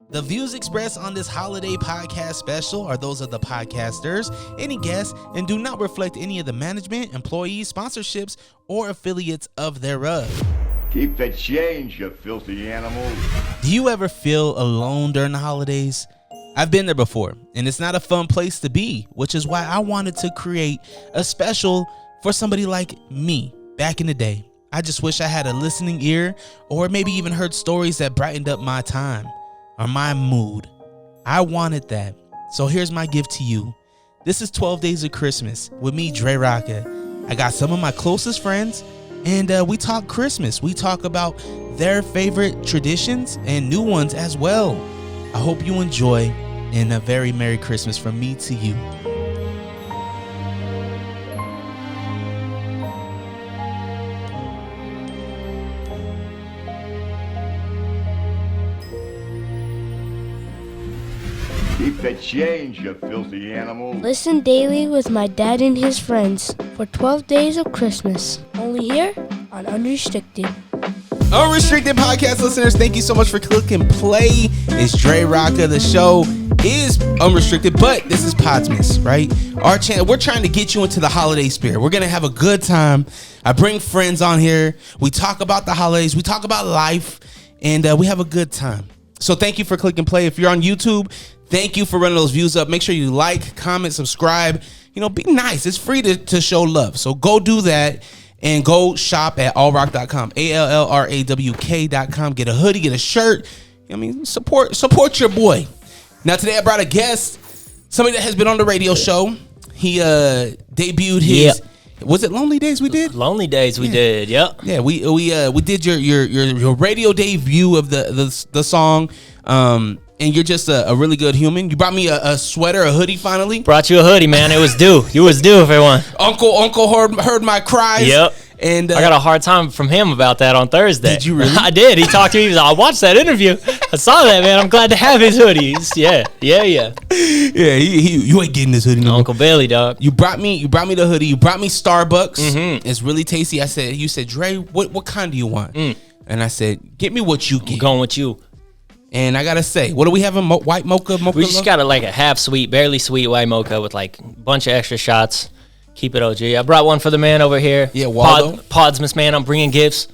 The views expressed on this holiday podcast special are those of the podcasters, any guests, and do not reflect any of the management, employees, sponsorships, or affiliates of thereof. Keep the change, you filthy animal. Do you ever feel alone during the holidays? I've been there before, and it's not a fun place to be, which is why I wanted to create a special for somebody like me back in the day. I just wish I had a listening ear, or maybe even heard stories that brightened up my time or my mood. I wanted that. So here's my gift to you. This is 12 Days of Christmas with me, DreRawka. I got some of my closest friends, and we talk Christmas. We talk about their favorite traditions and new ones as well. I hope you enjoy, and a very Merry Christmas from me to you. Keep the change, you filthy animal. Listen daily with my dad and his friends for 12 Days of Christmas. Only here on Unrestricted. Unrestricted podcast listeners, thank you so much for clicking play. It's DreRawka. The show is unrestricted, but this is Podsmas, right? Our channel, we're trying to get you into the holiday spirit. We're gonna have a good time. I bring friends on here. We talk about the holidays. We talk about life, and we have a good time. So thank you for clicking play. If you're on YouTube, thank you for running those views up. Make sure you like, comment, subscribe. You know, be nice. It's free to show love. So go do that. And go shop at allrock.com, ALLRAWK.com. Get a hoodie, get a shirt. I mean, support your boy. Now, today I brought a guest, somebody that has been on the radio show. He debuted his, was it Lonely Days we did? Lonely Days we did, yep. Yeah, we did your radio debut of the song. And you're just a really good human. You brought me a sweater, a hoodie finally. Brought you a hoodie, man. It was due. You was due, everyone. Uncle heard my cries. Yep. And I got a hard time from him about that on Thursday. Did you really? I did. He talked to me. He was like, I watched that interview. I saw that, man. I'm glad to have his hoodies. Yeah. Yeah, you ain't getting this hoodie no more. Uncle Bailey, dog. You brought me the hoodie. You brought me Starbucks. Mm-hmm. It's really tasty. You said, Dre, what kind do you want? And I said, get me what you get. I'm going with you. And I gotta say, what do we have? White mocha? We just got a half sweet, barely sweet white mocha with like a bunch of extra shots. Keep it OG. I brought one for the man over here. Yeah, Waldo. Podsmas, man. I'm bringing gifts.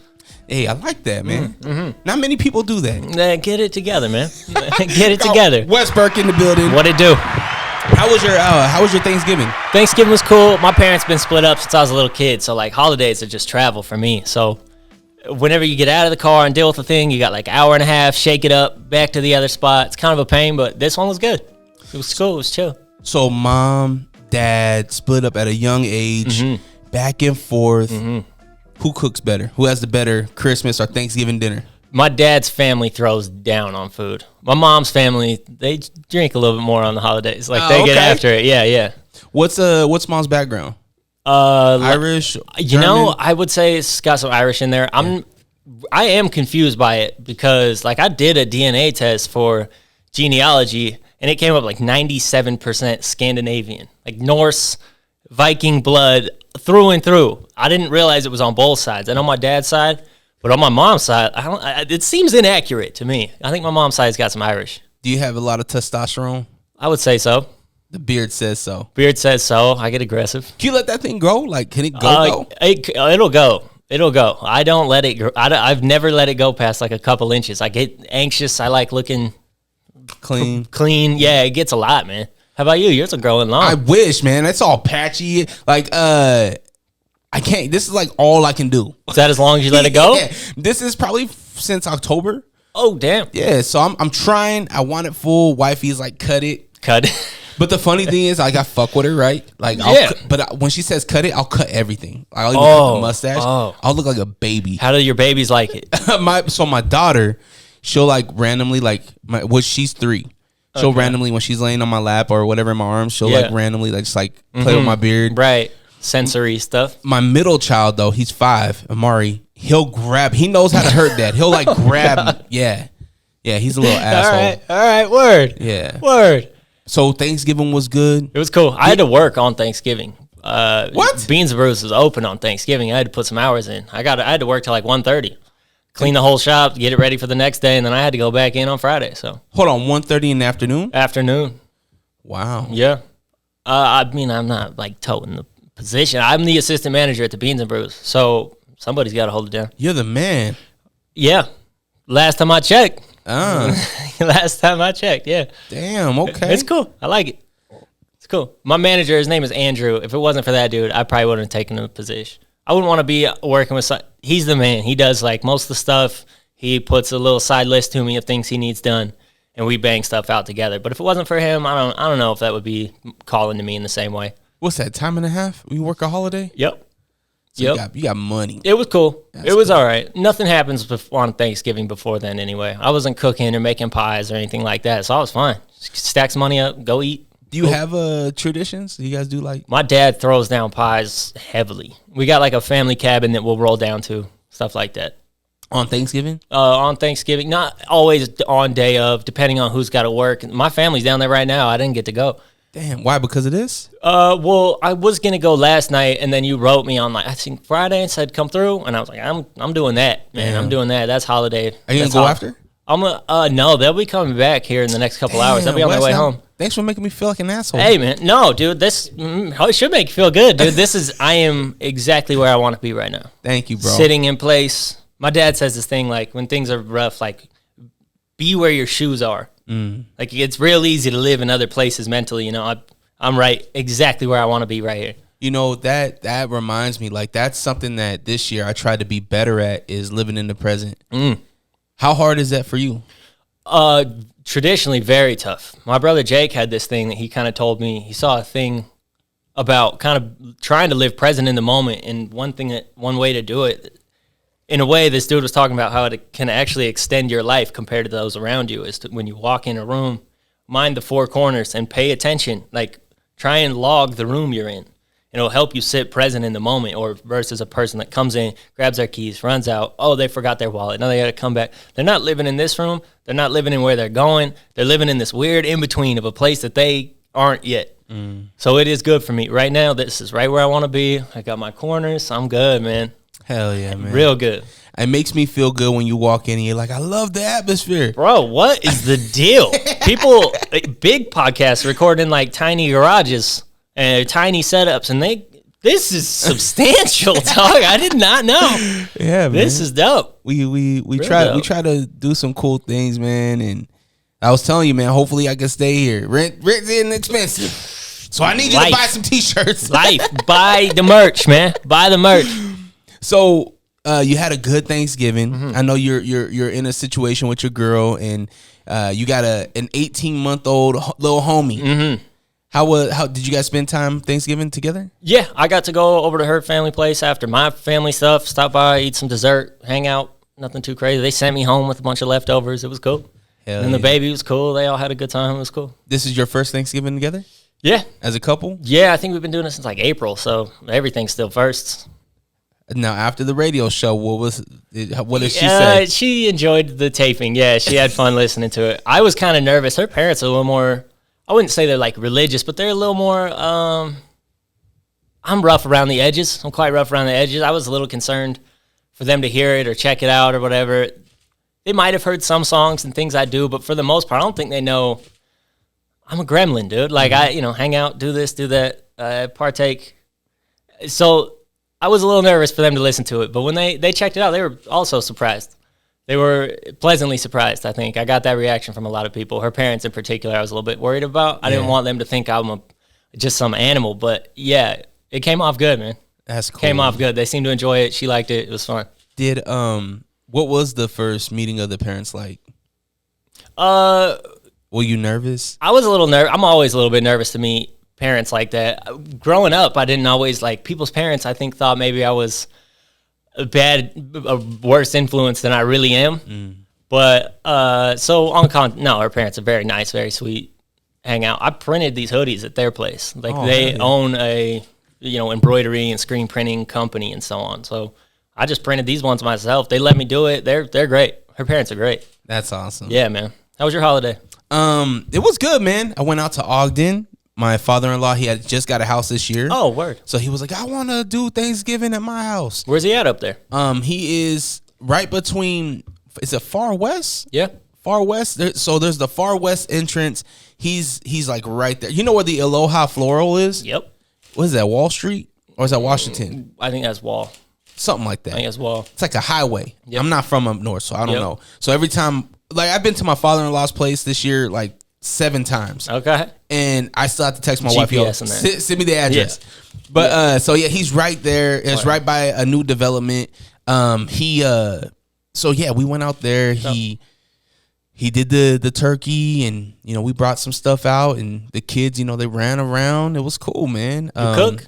Hey, I like that, man. Mm-hmm. Not many people do that. Get it together, man. Get it together. Wes Burke in the building. What it do? How was your Thanksgiving? Thanksgiving was cool. My parents been split up since I was a little kid, so like holidays are just travel for me. So whenever you get out of the car and deal with the thing, you got like an hour and a half, shake it up, back to the other spot. It's kind of a pain, but this one was good. It was cool. It was chill. So mom, dad split up at a young age, back and forth. Mm-hmm. Who cooks better? Who has the better Christmas or Thanksgiving dinner? My dad's family throws down on food. My mom's family, they drink a little bit more on the holidays. Like they get after it. Yeah. What's mom's background? Irish, German? I would say it's got some Irish in there. I am confused by it because like I did a DNA test for genealogy and it came up like 97% Scandinavian, like Norse, Viking blood through and through. I didn't realize it was on both sides. I know my dad's side, but on my mom's side, it seems inaccurate to me. I think my mom's side's got some Irish. Do you have a lot of testosterone? I would say so. The beard says so. Beard says so. I get aggressive. Can you let that thing grow? Like, can it go? It'll go. It'll go. I don't let it grow. I've never let it go past like a couple inches. I get anxious. I like looking clean. Yeah, it gets a lot, man. How about you? Yours are growing long. I wish, man. It's all patchy. Like, I can't. This is like all I can do. Is that as long as you let it go? Yeah. This is probably since October. Oh, damn. Yeah, so I'm trying. I want it full. Wifey's like, cut it. But the funny thing is, like, I fuck with her, right? Like, but when she says cut it, I'll cut everything. I'll even cut the mustache. I'll look like a baby. How do your babies like it? My daughter, she'll like randomly she's 3. She'll randomly when she's laying on my lap or whatever in my arms, she'll like randomly just like play with my beard. Right. Sensory stuff. My middle child though, he's 5, Amari. He knows how to hurt that. He'll like grab. Yeah, he's a little asshole. All right. Word. Yeah. Word. So Thanksgiving was good. It was cool. I had to work on Thanksgiving. What? Beans and Brews was open on Thanksgiving. I had to put some hours in. I had to work till like 1:30. clean the whole shop, get it ready for the next day, and then I had to go back in on Friday. So Hold on, 1:30 in the afternoon? Afternoon. Wow. Yeah. I mean, I'm not like toting the position. I'm the assistant manager at the Beans and Brews, so somebody's got to hold it down. You're the man. Yeah. Last time I checked. Damn, Yeah. okay. It's cool. I like it. It's cool. My manager, his name is Andrew. If it wasn't for that dude, I probably wouldn't have taken the position. I wouldn't want to be working with he's the man. He does like most of the stuff. He puts a little side list to me of things he needs done, and we bang stuff out together. But if it wasn't for him, I don't know if that would be calling to me in the same way. What's that, time and a half? You work a holiday? Yep. So you got money. It was cool. That's it was cool. all right. Nothing happens on Thanksgiving before then anyway. I wasn't cooking or making pies or anything like that, so I was fine. Stack some money up, go eat. Do you have traditions? Do you guys do like? My dad throws down pies heavily. We got like a family cabin that we'll roll down to, stuff like that. On Thanksgiving? On Thanksgiving, not always on day of, depending on who's got to work. My family's down there right now. I didn't get to go. Damn, why? Because of this? Well, I was gonna go last night, and then you wrote me on like I think Friday and said come through, and I was like, I'm doing that, man. Damn. I'm doing that. That's holiday. Are you That's gonna go after? No, they'll be coming back here in the next couple hours. They'll be on their way home. Thanks for making me feel like an asshole. Hey, man. No, dude, it should make you feel good, dude. I am exactly where I want to be right now. Thank you, bro. Sitting in place. My dad says this thing, like, when things are rough, like, be where your shoes are. Like, it's real easy to live in other places mentally, you know. I'm right exactly where I want to be right here. You know, that reminds me, like, that's something that this year I tried to be better at is living in the present. How hard is that for you? Traditionally very tough. My brother Jake had this thing that he kind of told me. He saw a thing about kind of trying to live present in the moment, and one way to do it, in a way, this dude was talking about how it can actually extend your life compared to those around you, is to, when you walk in a room, mind the four corners and pay attention. Like, try and log the room you're in. It'll help you sit present in the moment, or versus a person that comes in, grabs their keys, runs out. Oh, they forgot their wallet. Now they got to come back. They're not living in this room. They're not living in where they're going. They're living in this weird in-between of a place that they aren't yet. So it is good for me. Right now, this is right where I want to be. I got my corners. I'm good, man. Hell yeah, man. Real good. It makes me feel good when you walk in and you're like, I love the atmosphere. Bro, what is the deal? People, big podcasts recording like tiny garages and tiny setups, and this is substantial, dog. I did not know. Yeah, man. This is dope. We try to do some cool things, man. And I was telling you, man, hopefully I can stay here. Rent isn't expensive, so I need you to buy some t-shirts. Buy the merch, man. Buy the merch. So you had a good Thanksgiving. I know you're in a situation with your girl, and you got an 18-month-old little homie. How did you guys spend time Thanksgiving together? Yeah, I got to go over to her family place after my family stuff, stop by, eat some dessert, hang out, nothing too crazy. They sent me home with a bunch of leftovers. It was cool. And the baby was cool. They all had a good time. It was cool. This is your first Thanksgiving together? Yeah. As a couple? Yeah, I think we've been doing it since like April, so everything's still first. Now, after the radio show, what did she say? She enjoyed the taping. Yeah, she had fun listening to it. I was kind of nervous. Her parents are a little more, I wouldn't say they're like religious, but they're a little more, I'm rough around the edges. I'm quite rough around the edges. I was a little concerned for them to hear it or check it out or whatever. They might have heard some songs and things I do, but for the most part, I don't think they know I'm a gremlin, dude. Like, I hang out, do this, do that, partake. So I was a little nervous for them to listen to it, but when they checked it out, they were also surprised. They were pleasantly surprised, I think. I got that reaction from a lot of people. Her parents in particular, I was a little bit worried about. I didn't want them to think I'm just some animal, but yeah, it came off good, man. That's cool. Came off good. They seemed to enjoy it. She liked it. It was fun. What was the first meeting of the parents like? Were you nervous? I was a little nervous. I'm always a little bit nervous to meet parents like that. Growing up, I didn't always like people's parents. I think thought maybe I was a worse influence than I really am. But no, her parents are very nice, very sweet. Hang out. I printed these hoodies at their place. Like they own a embroidery and screen printing company and so on. So I just printed these ones myself. They let me do it. They're great. Her parents are great. That's awesome. Yeah, man. How was your holiday? It was good, man. I went out to Ogden. My father-in-law, he had just got a house this year. Oh, word. So he was like, I want to do Thanksgiving at my house. Where's he at up there? He is right between. Is it Far West? Yeah. Far West. So there's the Far West entrance. He's like right there. You know where the Aloha Floral is? Yep. What is that? Wall Street or is that Washington? I think that's Wall. Something like that. I think that's Wall. It's like a highway. Yep. I'm not from up north, so I don't know. So every time, like I've been to my father-in-law's place this year like 7 times. Okay. And I still have to text my wife, yo, send me the address. Yeah. But so yeah, he's right there. It's right by a new development. So yeah, we went out there. He did the turkey, and you know we brought some stuff out, and the kids, you know, they ran around. It was cool, man. You cook?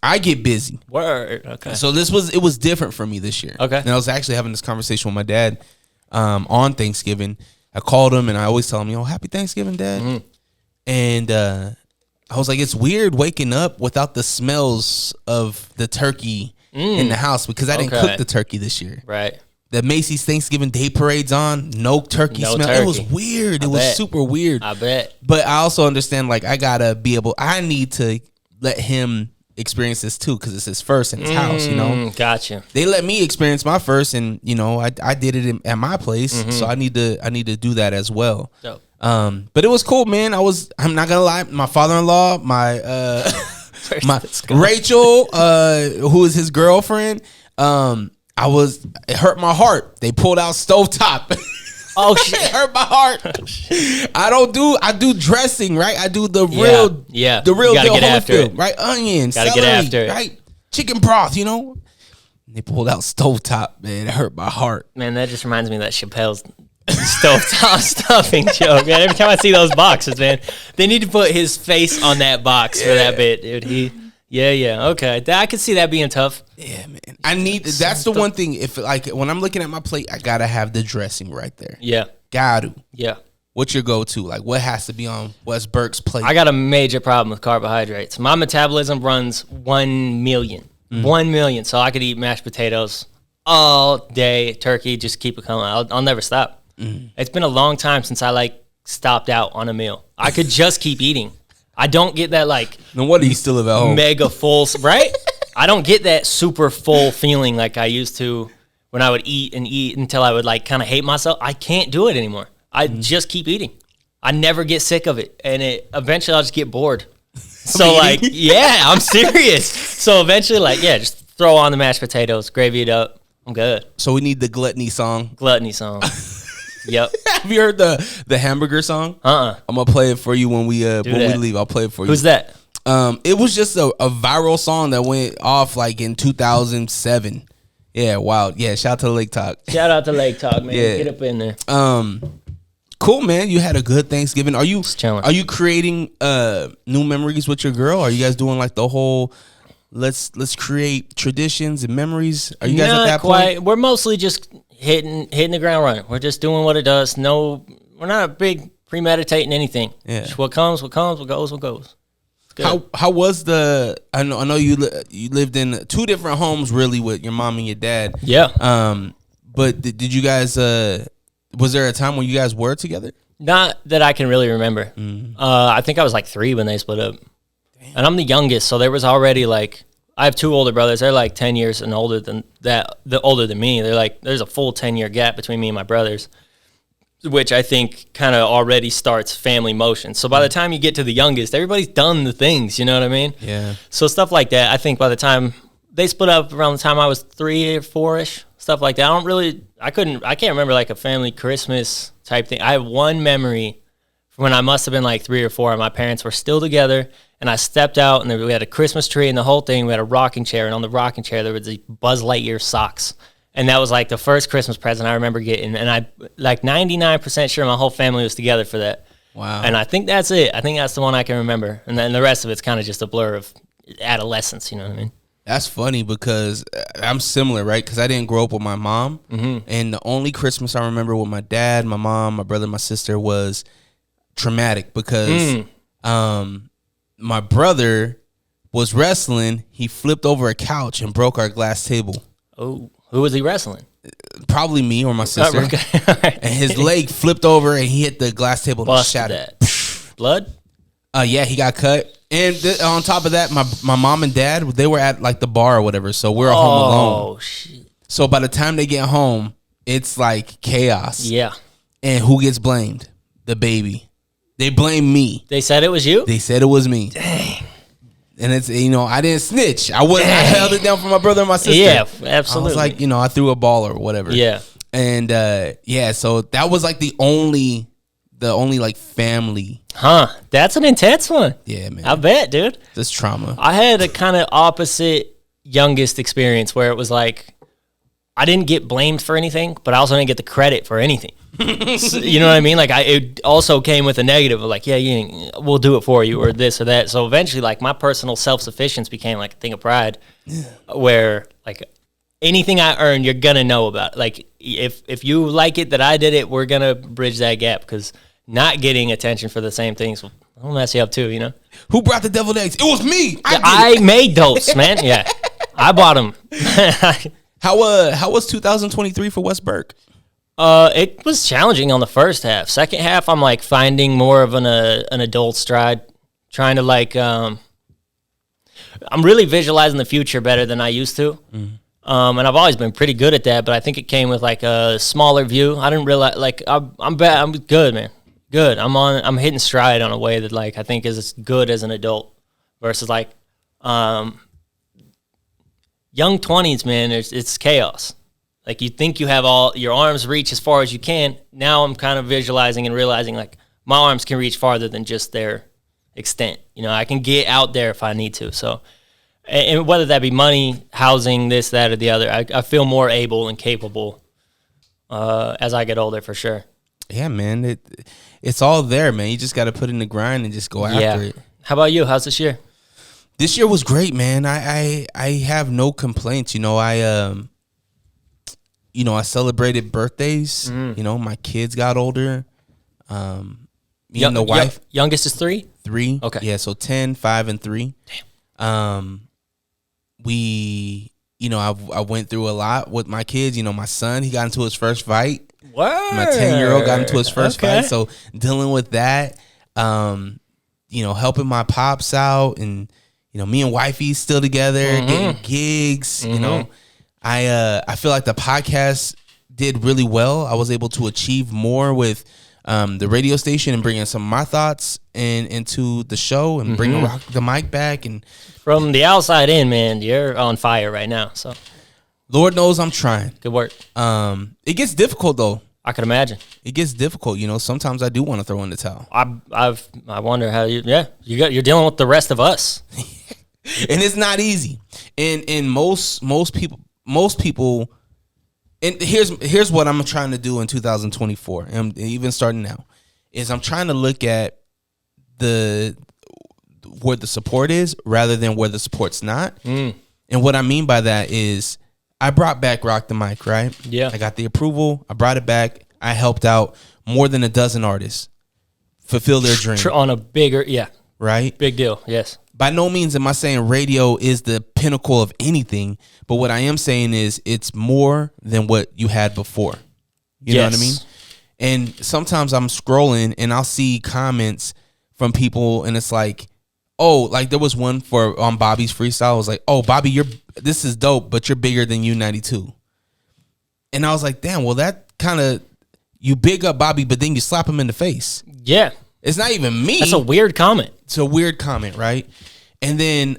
I get busy. Word. Okay. So it was different for me this year. Okay. And I was actually having this conversation with my dad on Thanksgiving. I called him, and I always tell him, you know, Happy Thanksgiving, Dad. Mm-hmm. And I was like, it's weird waking up without the smells of the turkey in the house because I didn't cook the turkey this year. Right. The Macy's Thanksgiving Day Parade's on. No turkey smell. Turkey. It was weird. It was super weird. I bet. But I also understand, like, I need to let him experience this too because it's his first in his house, you know? Gotcha. They let me experience my first, and, you know, I did it at my place, so I need to do that as well. Dope. But it was cool, man. I'm not gonna lie, my father-in-law, my Rachel, who is his girlfriend, it hurt my heart. They pulled out stovetop. Oh shit! It hurt my heart. I do dressing, right? I do the real deal, Holyfield, right? Onion, gotta celery, get after it, right? Chicken broth, you know. They pulled out stovetop, man. It hurt my heart. Man, that just reminds me of that Chappelle's stovetop stuffing joke, man. Every time I see those boxes, man, they need to put his face on that box for that bit, dude. Okay. I could see that being tough. Yeah, man. That's the one thing. If like when I'm looking at my plate, I gotta have the dressing right there. Yeah. Gotta. Yeah. What's your go-to? Like, what has to be on Wes Burke's plate? I got a major problem with carbohydrates. My metabolism runs 1 million. 1 million. So I could eat mashed potatoes all day, turkey, just keep it coming. I'll never stop. It's been a long time since I stopped out on a meal. I could just keep eating. I don't get that No wonder you still live at home. Mega full, right? I don't get that super full feeling like I used to when I would eat and eat until I would kind of hate myself. I can't do it anymore. I just keep eating. I never get sick of it, and eventually I'll just get bored. So yeah, I'm serious. So eventually, just throw on the mashed potatoes, gravy it up. I'm good. So we need the gluttony song. Yep. Have you heard the hamburger song? I'm gonna play it for you when we leave. I'll play it for you. Who's that? It was just a viral song that went off in 2007. Yeah, wow. Yeah, shout out to Lake Talk. Shout out to Lake Talk, man. Yeah. Get up in there. Cool, man. You had a good Thanksgiving. Are you creating new memories with your girl? Are you guys doing the whole let's create traditions and memories? Are you guys at that point? We're mostly just hitting the ground running. We're just doing what it does. No, we're not a big premeditating anything. Yeah. Just what comes, what goes. How was I know you lived in 2 different homes really with your mom and your dad. Yeah. But did you guys was there a time when you guys were together? Not that I can really remember. I think I was 3 when they split up. Damn. And I'm the youngest, so there was already I have 2 older brothers. They're 10 years and older than that. They're older than me. They're there's a full 10-year gap between me and my brothers, which I think kind of already starts family motion. So by the time you get to the youngest, everybody's done the things, you know what I mean? Yeah. So stuff like that, I think by the time they split up around the time I was 3 or 4-ish, stuff like that. I can't remember a family Christmas type thing. I have one memory from when I must have been 3 or 4 and my parents were still together. And I stepped out, and we had a Christmas tree and the whole thing. We had a rocking chair, and on the rocking chair, there was the Buzz Lightyear socks. And that was the first Christmas present I remember getting. And I 99% sure my whole family was together for that. Wow. And I think that's it. I think that's the one I can remember. And then the rest of it's kind of just a blur of adolescence, you know what I mean? That's funny because I'm similar, right? Because I didn't grow up with my mom. Mm-hmm. And the only Christmas I remember with my dad, my mom, my brother, my sister was traumatic because my brother was wrestling. He flipped over a couch and broke our glass table. Oh, who was he wrestling? Probably me or my sister. Okay. And his leg flipped over and he hit the glass table and shattered. Blood? Yeah, he got cut. And on top of that, my mom and dad, they were at the bar or whatever, so we were home alone. Oh, shit. So by the time they get home, it's like chaos. Yeah. And who gets blamed? The baby. They blame me. They said it was you? They said it was me. Dang. And it's, I didn't snitch. I held it down for my brother and my sister. Yeah, absolutely. I was like, I threw a ball or whatever. Yeah. And so that was like the only like family. Huh. That's an intense one. Yeah, man. I bet, dude. This trauma. I had a kind of opposite youngest experience where it was like I didn't get blamed for anything, but I also didn't get the credit for anything. So, you know what I mean? Like it also came with a negative of like, yeah, we'll do it for you or this or that. So eventually, like my personal self-sufficiency became like a thing of pride, where like anything I earn, you're gonna know about. Like if you like it that I did it, we're gonna bridge that gap, because not getting attention for the same things will mess you up too. Who brought the deviled eggs? It was me. I made those, man. Yeah, I bought them. How was 2023 for Wes Burke? It was challenging on the first half. Second half, I'm like finding more of an adult stride, trying to like. I'm really visualizing the future better than I used to. Mm-hmm. And I've always been pretty good at that, but I think it came with like a smaller view. I didn't realize, like, I'm bad. I'm good, man. Good. I'm hitting stride on a way that like I think is as good as an adult versus like, young 20s, man. It's chaos. Like you think you have all your arms reach as far as you can. Now I'm kind of visualizing and realizing like my arms can reach farther than just their extent. I can get out there if I need to. So. And whether that be money, housing, this, that, or the other, I feel more able and capable as I get older, for sure. Yeah, man. It's all there, man. You just got to put in the grind and just go after it. How about you? How's this year? This year was great, man. I have no complaints. I celebrated birthdays. My kids got older. Me and the wife. Youngest is 3? 3. Okay. Yeah, so 10, 5, and 3. Damn. I went through a lot with my kids. My son, he got into his first fight. What? My 10-year-old got into his first fight. So dealing with that, helping my pops out, and me and wifey still together, getting gigs. I feel like the podcast did really well. I was able to achieve more with the radio station and bringing some of my thoughts into the show and bringing the mic back. And from the outside in, man, you're on fire right now. So Lord knows I'm trying. Good work. It gets difficult though. I can imagine. It gets difficult. Sometimes I do want to throw in the towel. I wonder how you're dealing with the rest of us. And it's not easy. And most people, and here's what I'm trying to do in 2024, and even starting now, is I'm trying to look at where the support is rather than where the support's not. And what I mean by that is I brought back Rock the Mic, right? Yeah. I got the approval. I brought it back. I helped out more than a dozen artists fulfill their dream. On a bigger, right? Big deal, yes. By no means am I saying radio is the pinnacle of anything, but what I am saying is it's more than what you had before. You know what I mean? And sometimes I'm scrolling and I'll see comments from people and it's like, oh, like there was one on Bobby's freestyle. It was like, oh, Bobby, this is dope, but you're bigger than U92. And I was like, damn, well, that kind of, you big up Bobby, but then you slap him in the face. Yeah. It's not even me. That's a weird comment. It's a weird comment, right? And then,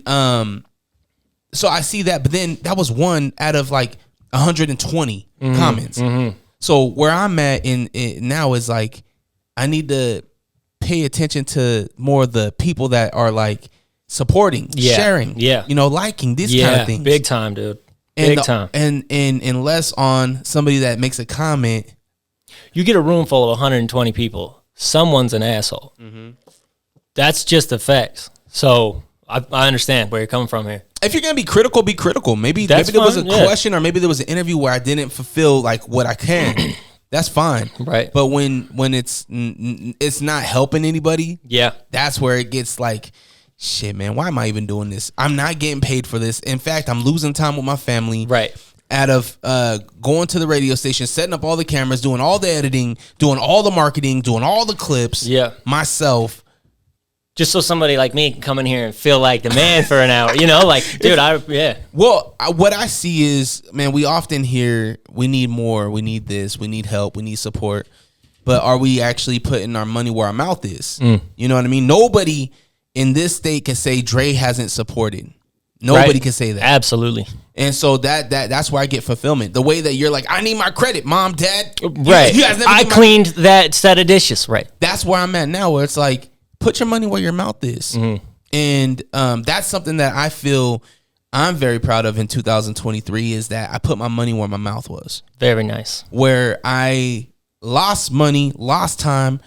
so I see that, but then that was one out of like 120 comments. Mm-hmm. So where I'm at in it now is like, I need to pay attention to more of the people that are like supporting, sharing, liking these kind of things. Big time, dude. Big time. And less on somebody that makes a comment. You get a room full of 120 people. Someone's an asshole. Mm-hmm. That's just the facts. So I understand where you're coming from here. If you're gonna be critical, be critical. Maybe there was a question, or maybe there was an interview where I didn't fulfill like what I can. That's fine, right? But when it's not helping anybody, that's where it gets like, shit, man. Why am I even doing this? I'm not getting paid for this. In fact, I'm losing time with my family, right? Out of going to the radio station, setting up all the cameras, doing all the editing, doing all the marketing, doing all the clips, myself. Just so somebody like me can come in here and feel like the man for an hour, you know, like, dude, Well, what I see is, man, we often hear we need more, we need this, we need help, we need support. But are we actually putting our money where our mouth is? You know what I mean? Nobody in this state can say Dre hasn't supported. Nobody can say that. Absolutely. And so that's where I get fulfillment. The way that you're like, I need my credit, mom, dad. Right. I cleaned that set of dishes. Right. That's where I'm at now, where it's like, put your money where your mouth is. And that's something that I feel I'm very proud of in 2023 is that I put my money where my mouth was. Very nice. Where I lost money, lost time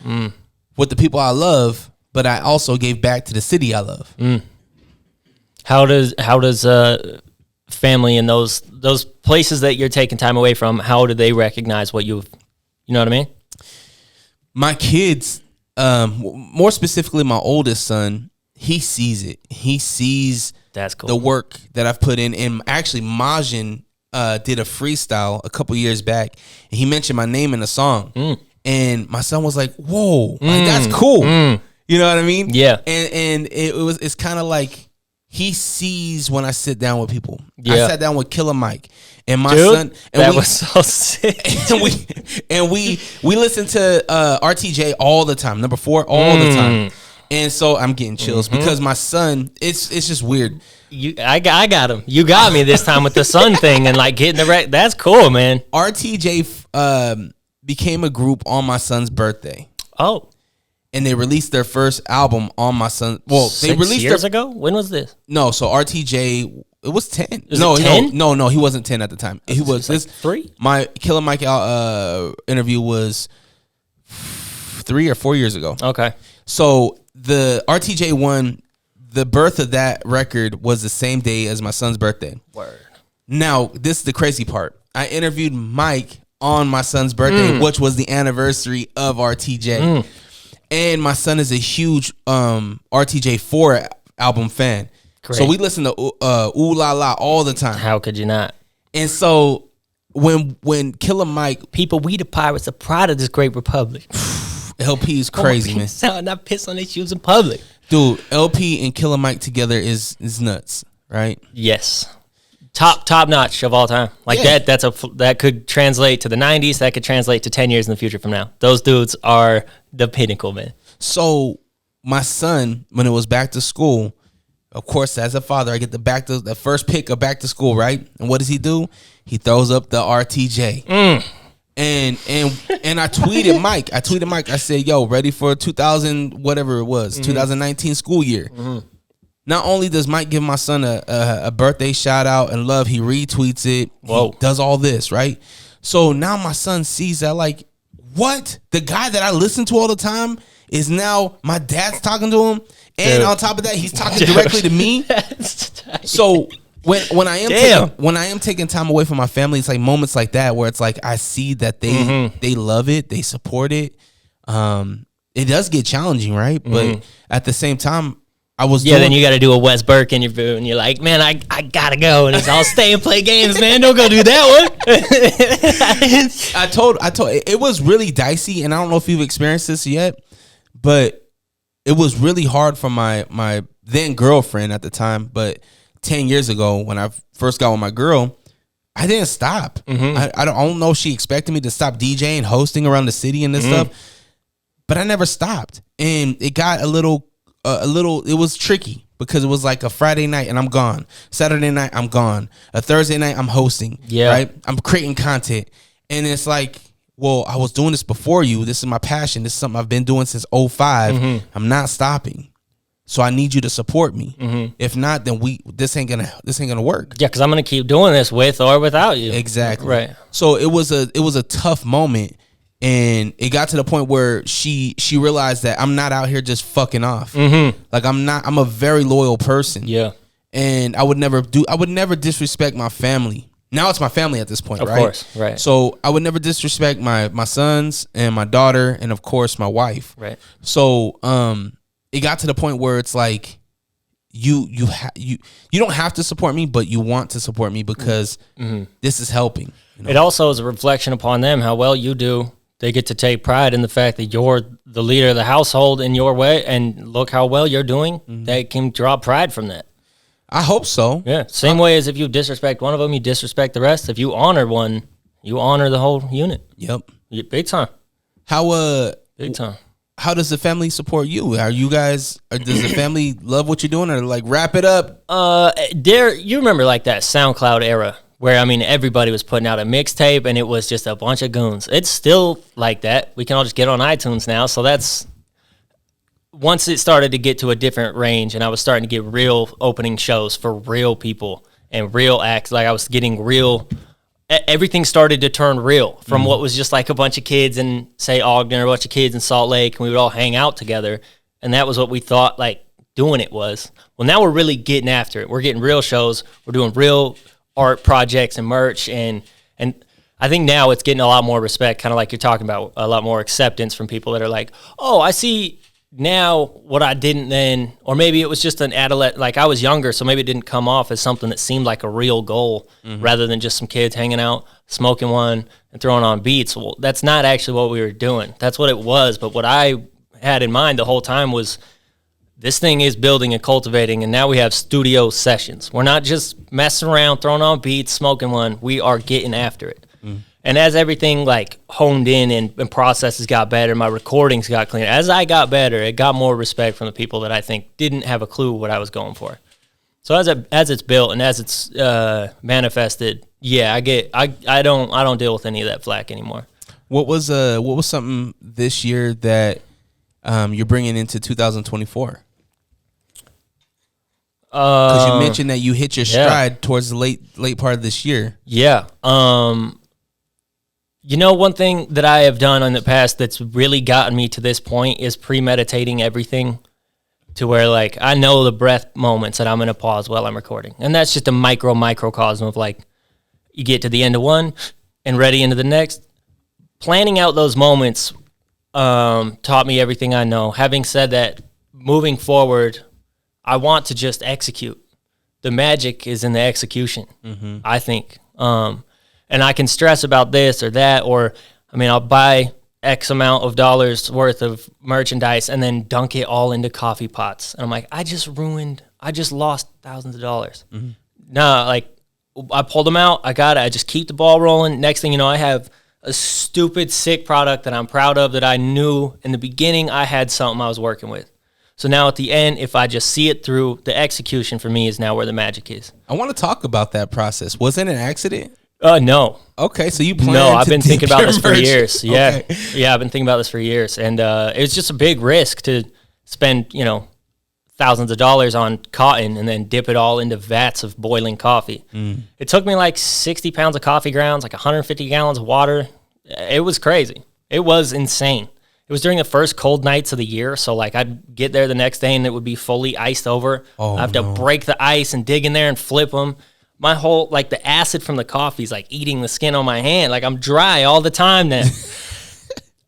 with the people I love, but I also gave back to the city I love. How does family in those places that you're taking time away from, how do they recognize what you know what I mean? My kids, more specifically my oldest son, he sees it. He sees that's cool. The work that I've put in. And actually Majin did a freestyle a couple years back, and he mentioned my name in the song. And my son was like, whoa, like, that's cool. You know what I mean? Yeah. And it's kind of like he sees when I sit down with people. Yeah. I sat down with Killer Mike and my son. And that was so sick. And we listen to RTJ all the time, number 4 all the time. And so I'm getting chills because my son, it's just weird. I got him. You got me this time with the son thing and like getting the that's cool, man. RTJ became a group on my son's birthday. Oh. And they released their first album on my son. Well, they released 6 years ago. When was this? No, so RTJ, it was 10. No, 10? No, he wasn't 10 at the time. He was like 3. My Killer Mike interview was 3 or 4 years ago. Okay. So the RTJ one, the birth of that record was the same day as my son's birthday. Word. Now, this is the crazy part. I interviewed Mike on my son's birthday, which was the anniversary of RTJ. And my son is a huge RTJ 4 album fan. Great. So we listen to Ooh La La all the time. How could you not? And so when Killer Mike... People, we the pirates are proud of this great republic. LP is crazy, man. Sound not piss on their shoes in public. Dude, LP and Killer Mike together is nuts, right? Yes. Top notch of all time. Like that could translate to the 90s. That could translate to 10 years in the future from now. Those dudes are the pinnacle, man. So my son, when it was back to school, of course, as a father, I get the first pick of back to school, right? And what does he do? He throws up the RTJ. And I tweeted Mike. I said, yo, ready for 2000, whatever it was, 2019 school year. Not only does Mike give my son a birthday shout out and love, he retweets it. Whoa. He does all this, right? So now my son sees that, like, what? The guy that I listen to all the time is now my dad's talking to him. And on top of that, he's talking directly to me. So when I am taking time away from my family, it's like moments like that where it's like I see that they love it, they support it. It does get challenging, right? But at the same time, then you got to do a Wes Burke interview, and you're like, man, I gotta go, and I'll stay and play games, man. Don't go do that one. I told it was really dicey, and I don't know if you've experienced this yet, but it was really hard for my then girlfriend at the time. But 10 years ago, when I first got with my girl, I didn't stop. I don't know if she expected me to stop DJing, hosting around the city and this stuff, but I never stopped, and it got a little. It was tricky because it was like a Friday night and I'm gone. Saturday night, I'm gone. A Thursday night, I'm hosting. Yeah. Right? I'm creating content. And it's like, well, I was doing this before you. This is my passion. This is something I've been doing since 05. I'm not stopping. So I need you to support me. If not, then this ain't gonna work. Yeah, because I'm gonna keep doing this with or without you. Exactly. Right. So it was a tough moment. And it got to the point where she realized that I'm not out here just fucking off. Like I'm a very loyal person. Yeah. And I would never disrespect my family. Now it's my family at this point, right? Of course, right. So I would never disrespect my sons and my daughter and of course my wife. Right. So it got to the point where it's like you don't have to support me, but you want to support me because this is helping. You know? It also is a reflection upon them how well you do they get to take pride in the fact that you're the leader of the household in your way, and look how well you're doing. They can draw pride from that. I hope so. Yeah, same way as if you disrespect one of them, you disrespect the rest. If you honor one, you honor the whole unit. Yep. Big time. Big time. How does the family support you? Are you guys? Does the family love what you're doing, or like wrap it up? You remember like that SoundCloud era where everybody was putting out a mixtape and it was just a bunch of goons. It's still like that. We can all just get on iTunes now. So that's once it started to get to a different range, and I was starting to get real opening shows for real people and real acts. Like I was getting real. Everything started to turn real from what was just like a bunch of kids in, say, Ogden, or a bunch of kids in Salt Lake, and we would all hang out together. And that was what we thought like doing it was. Well, now we're really getting after it. We're getting real shows. We're doing real art projects and merch. And I think now it's getting a lot more respect, kind of like you're talking about, a lot more acceptance from people that are like, oh, I see now what I didn't then, or maybe it was just an adolescent, like I was younger, so maybe it didn't come off as something that seemed like a real goal rather than just some kids hanging out, smoking one, and throwing on beats. Well, that's not actually what we were doing. That's what it was, but what I had in mind the whole time was this thing is building and cultivating, and now we have studio sessions. We're not just messing around, throwing on beats, smoking one. We are getting after it. And as everything like honed in and processes got better, my recordings got cleaner. As I got better, it got more respect from the people that I think didn't have a clue what I was going for. So as it's built and as it's manifested, yeah, I don't deal with any of that flack anymore. What was something this year that you're bringing into 2024? Because you mentioned that you hit your stride towards the late part of this year. Yeah. One thing that I have done in the past that's really gotten me to this point is premeditating everything to where, like, I know the breath moments that I'm going to pause while I'm recording. And that's just a microcosm of, like, you get to the end of one and ready into the next. Planning out those moments taught me everything I know. Having said that, moving forward, I want to just execute. The magic is in the execution, I think. And I can stress about this or that, or, I'll buy X amount of dollars worth of merchandise and then dunk it all into coffee pots. And I'm like, I just lost thousands of dollars. No, like, I pulled them out. I got it. I just keep the ball rolling. Next thing you know, I have a stupid, sick product that I'm proud of that I knew in the beginning I had something I was working with. So now at the end, if I just see it through, the execution for me is now where the magic is. I want to talk about that process. Was it an accident? No. Okay, so you plan. No, I've been thinking about this for merch. years. Yeah, Okay. yeah, I've been thinking about this for years, and it was just a big risk to spend, thousands of dollars on cotton and then dip it all into vats of boiling coffee. It took me like 60 pounds of coffee grounds, like 150 gallons of water. It was crazy. It was insane. It was during the first cold nights of the year, so like I'd get there the next day and it would be fully iced over. I have to break the ice and dig in there and flip them. My whole, like, the acid from the coffee is like eating the skin on my hand. Like, I'm dry all the time now.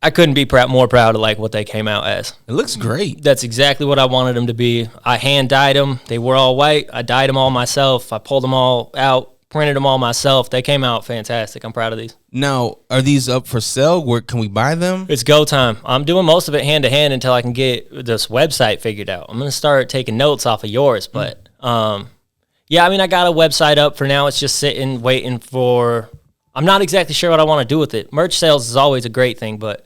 I couldn't be more proud of like what they came out as. It looks great. That's exactly what I wanted them to be. I hand dyed them. They were all white. I dyed them all myself. I pulled them all out, printed them all myself. They came out fantastic. I'm proud of these. Now, are these up for sale? Where can we buy them? It's go time. I'm doing most of it hand to hand until I can get this website figured out. I'm going to start taking notes off of yours, but yeah, I got a website up for now. It's just sitting, waiting for. I'm not exactly sure what I want to do with it. Merch sales is always a great thing, but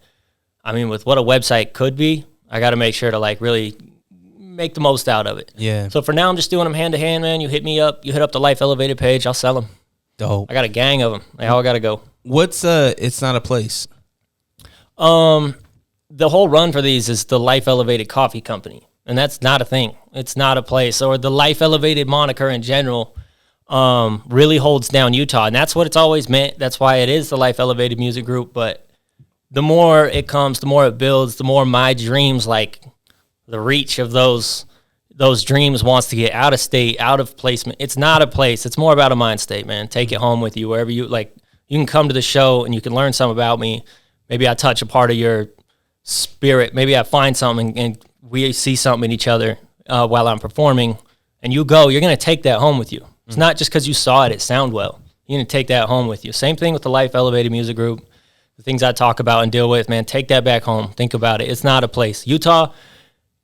with what a website could be, I got to make sure to like really make the most out of it. Yeah. So for now, I'm just doing them hand to hand, man. You hit me up. You hit up the Life Elevated page. I'll sell them. Dope. I got a gang of them. They all got to go. What's It's Not a Place? The whole run for these is the Life Elevated Coffee Company. And that's not a thing. It's not a place. Or the Life Elevated moniker in general really holds down Utah. And that's what it's always meant. That's why it is the Life Elevated Music Group. But the more it comes, the more it builds, the more my dreams, like the reach of those dreams wants to get out of state, out of placement. It's not a place. It's more about a mind state, man. Take it home with you wherever you like. You can come to the show and you can learn something about me. Maybe I touch a part of your spirit. Maybe I find something and we see something in each other while I'm performing, and you're going to take that home with you. It's not just because you saw it sound well. You're going to take that home with you. Same thing with the Life Elevated Music Group. the things I talk about and deal with, man, take that back home. Think about it. It's not a place. Utah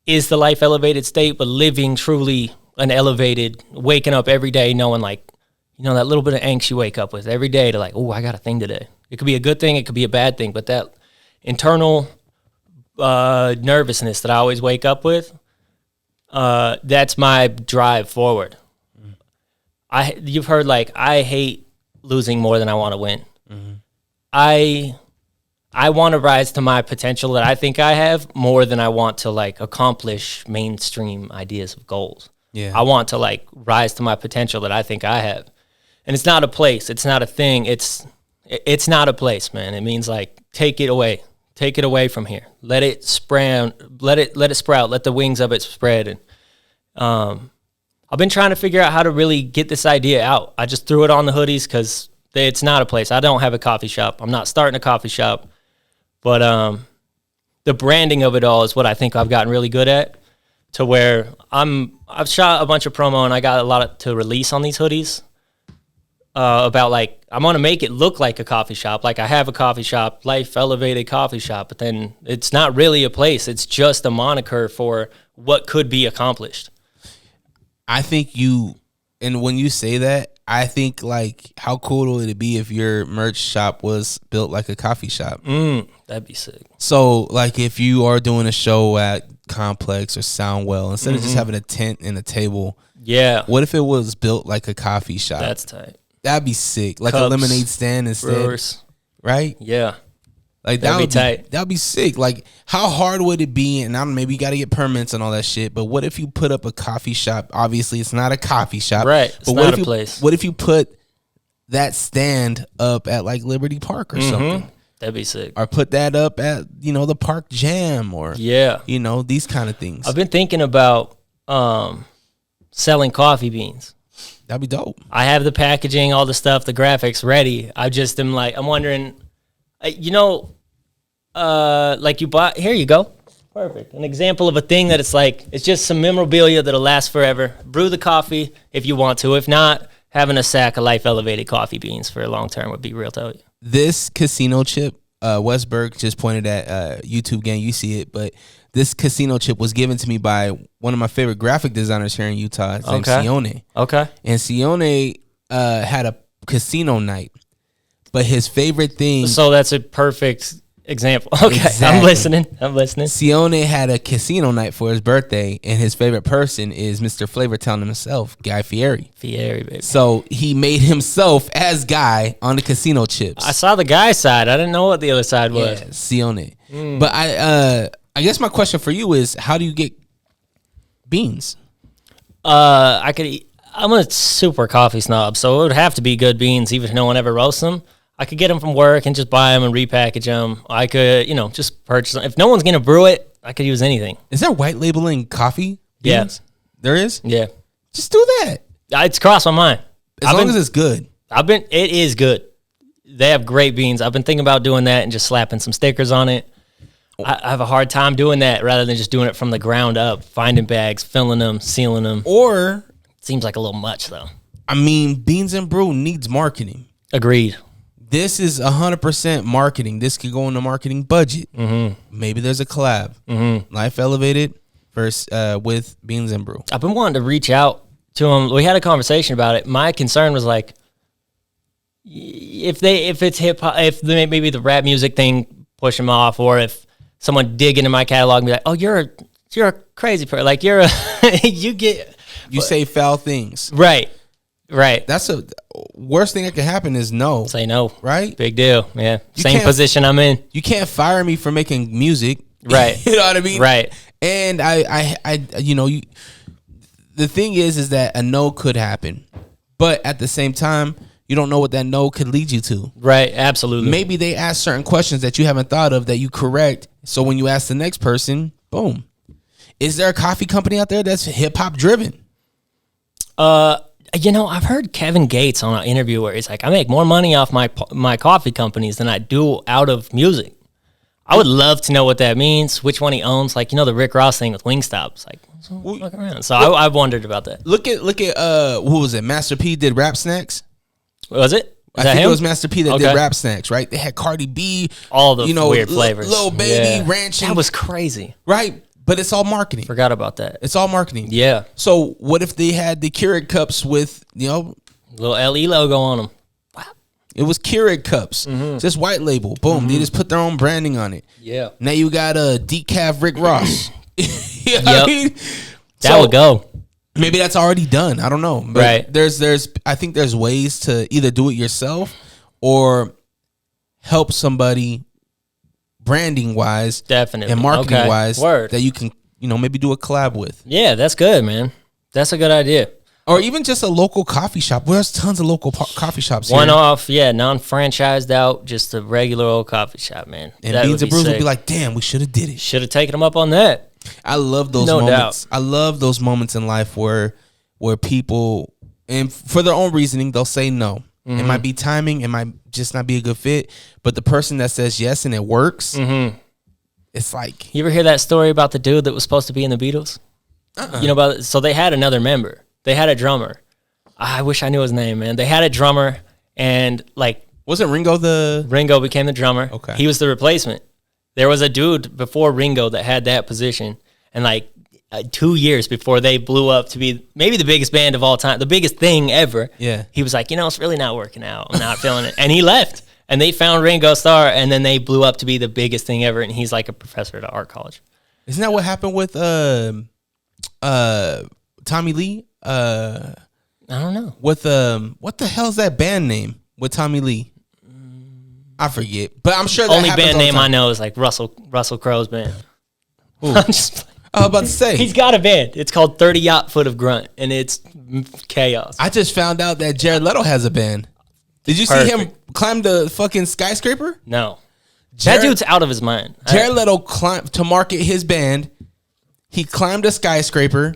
is the life elevated state, but living truly an elevated, waking up every day knowing like, you know, that little bit of angst you wake up with every day to like, oh, I got a thing today. It could be a good thing. It could be a bad thing. But that internal nervousness that I always wake up with, that's my drive forward. You've heard like, I hate losing more than I want to win. I want to rise to my potential that I think I have more than I want to like accomplish mainstream ideas of goals. Yeah. I want to like rise to my potential that I think I have. And it's not a place. It's not a thing. It's not a place, man. It means like, take it away. Take it away from here. Let it sprout. Let it sprout. Let the wings of it spread. And I've been trying to figure out how to really get this idea out. I just threw it on the hoodies because it's not a place. I don't have a coffee shop. I'm not starting a coffee shop. But the branding of it all is what I think I've gotten really good at, to where I've shot a bunch of promo and I got a lot to release on these hoodies about like, I want to make it look like a coffee shop. Like I have a coffee shop, life elevated coffee shop, but then it's not really a place. It's just a moniker for what could be accomplished. I think and when you say that, I think like how cool would it be if your merch shop was built like a coffee shop? That'd be sick. So like if you are doing a show at Complex or Soundwell, instead of just having a tent and a table, what if it was built like a coffee shop? That's tight. That'd be sick. Like Cups, a lemonade stand instead. Brewers. Right? Yeah. Like that'd be tight. That'd be sick. Like how hard would it be? And maybe you got to get permits and all that shit. But what if you put up a coffee shop? Obviously, it's not a coffee shop, right? It's but not a place. What if you put that stand up at like Liberty Park or something? That'd be sick. Or put that up at the Park Jam or these kind of things. I've been thinking about selling coffee beans. That'd be dope. I have the packaging, all the stuff, the graphics ready. I just am like, I'm wondering, like you bought, here you go. Perfect. An example of a thing that it's like, it's just some memorabilia that'll last forever. Brew the coffee if you want to. If not, having a sack of life elevated coffee beans for a long term would be real to you. This casino chip, Wes Burke just pointed at YouTube gang. You see it, but this casino chip was given to me by one of my favorite graphic designers here in Utah. His name's Sione. Okay. And Sione had a casino night, but his favorite thing. So that's a perfect example. Okay, exactly. I'm listening. Sione had a casino night for his birthday, and his favorite person is Mr. Flavortown himself, Guy Fieri. Fieri, baby. So he made himself as Guy on the casino chips. I saw the Guy side. I didn't know what the other side was. Yeah, Sione. But I guess my question for you is, how do you get beans? I'm a super coffee snob, so it would have to be good beans, even if no one ever roasts them. I could get them from work and just buy them and repackage them. I could, just purchase them. If no one's going to brew it, I could use anything. Is there white labeling coffee beans? Yeah. There is? Yeah. Just do that. It's crossed my mind. As long as it's good. It is good. They have great beans. I've been thinking about doing that and just slapping some stickers on it. I have a hard time doing that rather than just doing it from the ground up, finding bags, filling them, sealing them. Or seems like a little much, though. I mean, Beans and Brew needs marketing. Agreed. This is 100% marketing. This could go in the marketing budget. Maybe there's a collab. Life Elevated versus with Beans and Brew. I've been wanting to reach out to them. We had a conversation about it. My concern was like, if it's hip hop, if maybe the rap music thing push them off, or if someone dig into my catalog and be like, oh, you're a crazy person. Like you say foul things. Right. That's a worst thing that could happen is no. Say no. Right? Big deal. Yeah. Same position I'm in. You can't fire me for making music. Right. You know what I mean? Right. And the thing is that a no could happen, but at the same time, you don't know what that no could lead you to. Right. Absolutely. Maybe they ask certain questions that you haven't thought of that you correct. So when you ask the next person, boom. Is there a coffee company out there that's hip hop driven? I've heard Kevin Gates on an interview where he's like, I make more money off my coffee companies than I do out of music. I would love to know what that means, which one he owns. Like, the Rick Ross thing with Wingstop. Like, look around. So I've wondered about that. Look at who was it? Master P did Rap Snacks. Was it? I that think him? it was Master P that Okay. did Rap Snacks, right? They had Cardi B, All the weird flavors. Lil Baby, Yeah. Ranching. That was crazy. right, but it's all marketing. Forgot about that. It's all marketing. Yeah. So what if they had the Keurig cups with, Little LE logo on them. it was Keurig cups, just white label. Boom, they just put their own branding on it. Yeah. Now you got a decaf Rick Ross. You know what I mean? That So, would go. maybe that's already done. I don't know. But Right. I think there's ways to either do it yourself or help somebody branding wise, Definitely. and marketing Okay. wise Word. that you can, maybe do a collab with. Yeah, that's good, man. That's a good idea. Or even just a local coffee shop. There's tons of local coffee shops here. One off, yeah, non-franchised out, just a regular old coffee shop, man. And That Beans would and Brews would sick. be like, damn, we should have did it. Should have taken them up on that. I love those No moments. doubt. I love those moments in life where people, and for their own reasoning, they'll say no. It Mm-hmm. might be timing. It might just not be a good fit. But the person that says yes and it works, it's like, You ever hear that story about the dude that was supposed to be in the Beatles? You know about so they had another member. They had a drummer. I wish I knew his name, man. They had a drummer, and like wasn't Ringo the? Ringo became the drummer. Okay. He was the replacement. There was a dude before Ringo that had that position, and like 2 years before they blew up to be maybe the biggest band of all time, the biggest thing ever. Yeah. He was like, it's really not working out. I'm not feeling it, and he left. And they found Ringo Starr, and then they blew up to be the biggest thing ever. And he's like a professor at an art college. Isn't that what happened with Tommy Lee? I don't know. With what the hell's that band name with Tommy Lee? I forget, but I'm sure that Only happens band all the name time. I know is like Russell Crowe's band. I'm just, I was about to say. he's got a band. It's called 30 Yacht Foot of Grunt, and it's chaos. I just found out that Jared Leto has a band. Did you see him Perfect. climb the fucking skyscraper? No. Jared- That dude's out of his mind. Jared Leto climbed to market his band. He climbed a skyscraper,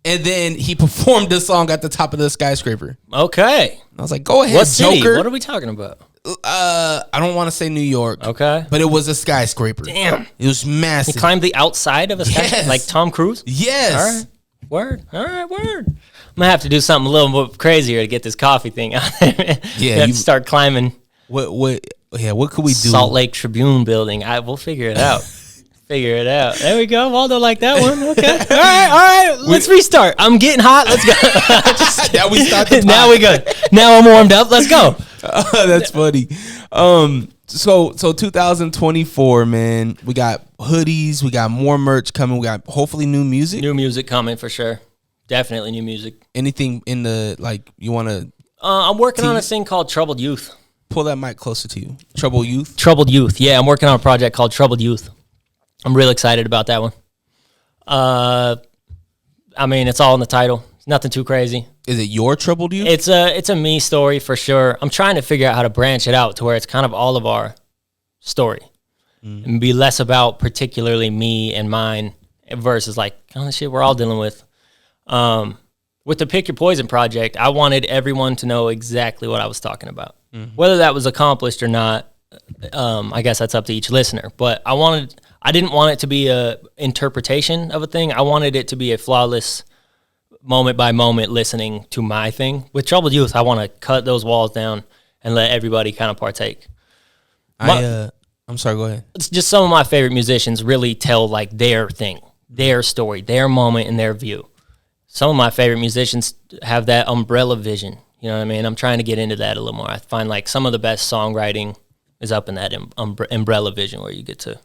and then he performed the song at the top of the skyscraper. Okay. I was like, "Go ahead, What city? Joker." What are we talking about? I don't want to say New York. Okay. But it was a skyscraper. Damn. It was massive. He climbed the outside of a skyscraper? Yes. Like Tom Cruise? Yes. All right. Word. All right, word. I'm going to have to do something a little more crazier to get this coffee thing out there, man. Yeah, You have you- to start climbing What could we do? Salt Lake Tribune building. We'll figure it out. Figure it out. There we go. Waldo like that one. Okay. All right. Let's restart. I'm getting hot. Let's go. Now we start the Now we good. Now I'm warmed up. Let's go. That's funny. So 2024, man. We got hoodies. We got more merch coming. We got hopefully new music. New music coming for sure. Definitely new music. Anything in the you want to I'm working on a thing called Troubled Youth. pull that mic closer to you? Trouble Youth. Troubled Youth. Yeah, I'm working on a project called Troubled Youth. I'm real excited about that one. I mean, it's all in the title. It's nothing too crazy. Is it your Troubled Youth? It's a me story for sure. I'm trying to figure out how to branch it out to where it's kind of all of our story and be less about particularly me and mine versus like kind of shit we're all dealing with. With the Pick Your Poison project, I wanted everyone to know exactly what I was talking about. Whether that was accomplished or not, I guess that's up to each listener. But I didn't want it to be a interpretation of a thing. I wanted it to be a flawless moment by moment listening to my thing. With Troubled Youth, I want to cut those walls down and let everybody kind of partake. I'm sorry, go ahead. It's just some of my favorite musicians really tell like their thing, their story, their moment and their view. Some of my favorite musicians have that umbrella vision. You know what I mean? I'm trying to get into that a little more. I find like some of the best songwriting is up in that umbrella vision where you get to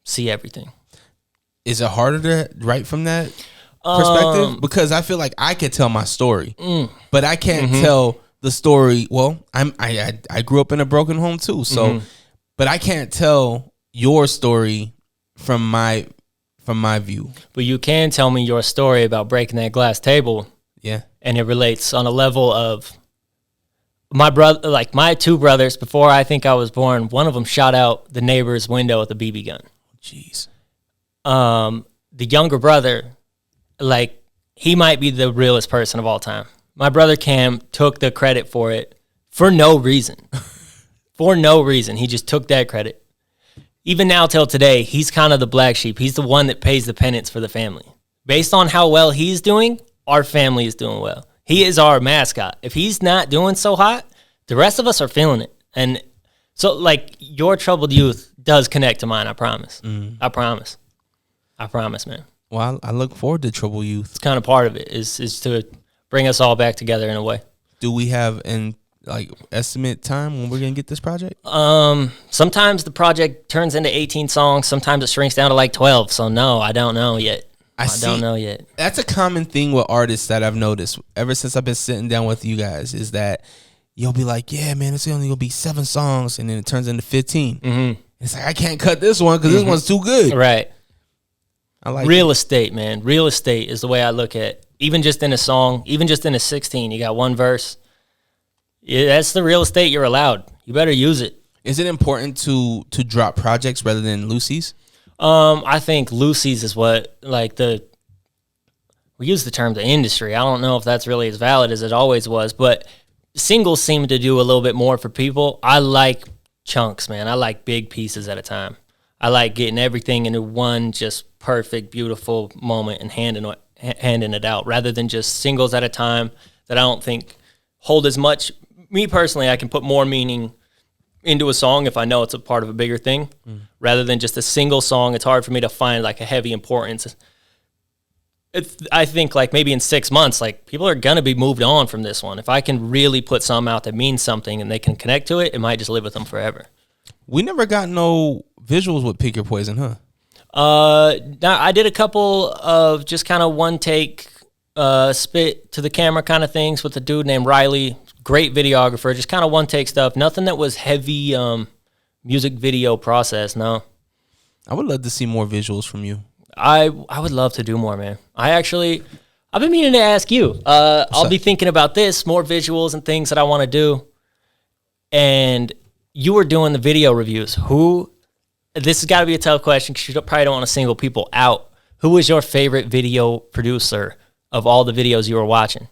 see everything. Is it harder to write from that perspective? Because I feel like I could tell my story, but I can't tell the story. Well, I grew up in a broken home too, so but I can't tell your story from my view. But you can tell me your story about breaking that glass table, Yeah. and it relates on a level of my brother, like my two brothers. Before I think I was born, one of them shot out the neighbor's window with a BB gun. Jeez. The younger brother, like, he might be the realest person of all time. My brother Cam took the credit for it for no reason. For no reason. He just took that credit. Even now till today, he's kind of the black sheep. He's the one that pays the penance for the family. Based on how well he's doing, our family is doing well. He is our mascot. If he's not doing so hot, the rest of us are feeling it. And so, like, your troubled youth does connect to mine. I promise. I promise. I promise, man. Well, I look forward to Trouble Youth. It's kind of part of it is to bring us all back together in a way. Do we have an estimate time when we're gonna get this project? Sometimes the project turns into 18 songs. Sometimes it shrinks down to like 12. So no, I don't know yet. I don't know yet. That's a common thing with artists that I've noticed ever since I've been sitting down with you guys is that you'll be like, yeah, man, it's only gonna be 7 songs, and then it turns into 15. Mm-hmm. It's like I can't cut this one because this one's too good. Right. I like real estate, man. Real estate is the way I look at it. Even just in a song, even just in a 16, you got one verse. Yeah, that's the real estate you're allowed. You better use it. Is it important to drop projects rather than loosies? I think loosies is what, like, we use the term the industry. I don't know if that's really as valid as it always was, but singles seem to do a little bit more for people. I like chunks, man. I like big pieces at a time. I like getting everything into one just perfect, beautiful moment and handing it out rather than just singles at a time that I don't think hold as much. Me personally, I can put more meaning into a song if I know it's a part of a bigger thing rather than just a single song. It's hard for me to find like a heavy importance. I think like maybe in 6 months, like people are going to be moved on from this one. If I can really put something out that means something and they can connect to it, it might just live with them forever. We never got no visuals with Pick Your Poison, huh? Now I did a couple of just kind of one take, spit to the camera kind of things with a dude named Riley. Great videographer, just kind of one take stuff. Nothing that was heavy music video process. No, I would love to see more visuals from you. I would love to do more, man. I've been meaning to ask you. I'll be thinking about this, more visuals and things that I want to do. And you were doing the video reviews. This has got to be a tough question because you probably don't want to single people out. Who was your favorite video producer of all the videos you were watching?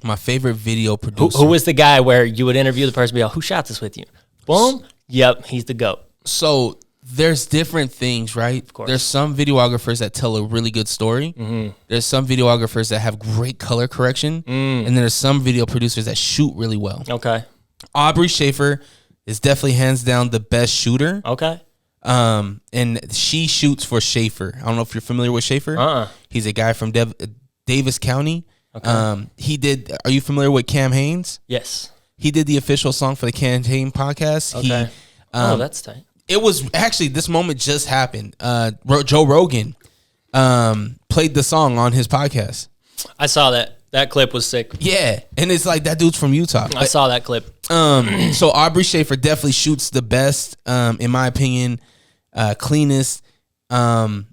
My favorite video producer. Who was the guy where you would interview the person and be like, who shot this with you? Boom. Yep, he's the GOAT. So there's different things, right? Of course. There's some videographers that tell a really good story. Mm-hmm. There's some videographers that have great color correction. And then there's some video producers that shoot really well. Okay. Aubrey Schaefer is definitely hands down the best shooter. Okay. And she shoots for Schaefer. I don't know if you're familiar with Schaefer. He's a guy from Davis County. Okay. Are you familiar with Cam Haynes? Yes. He did the official song for the Cam Haynes podcast. Okay. That's tight. It was actually, this moment just happened. Joe Rogan played the song on his podcast. I saw that. That clip was sick. Yeah. And it's like, that dude's from Utah. I saw that clip. So Aubrey Schaefer definitely shoots the best, in my opinion, cleanest. I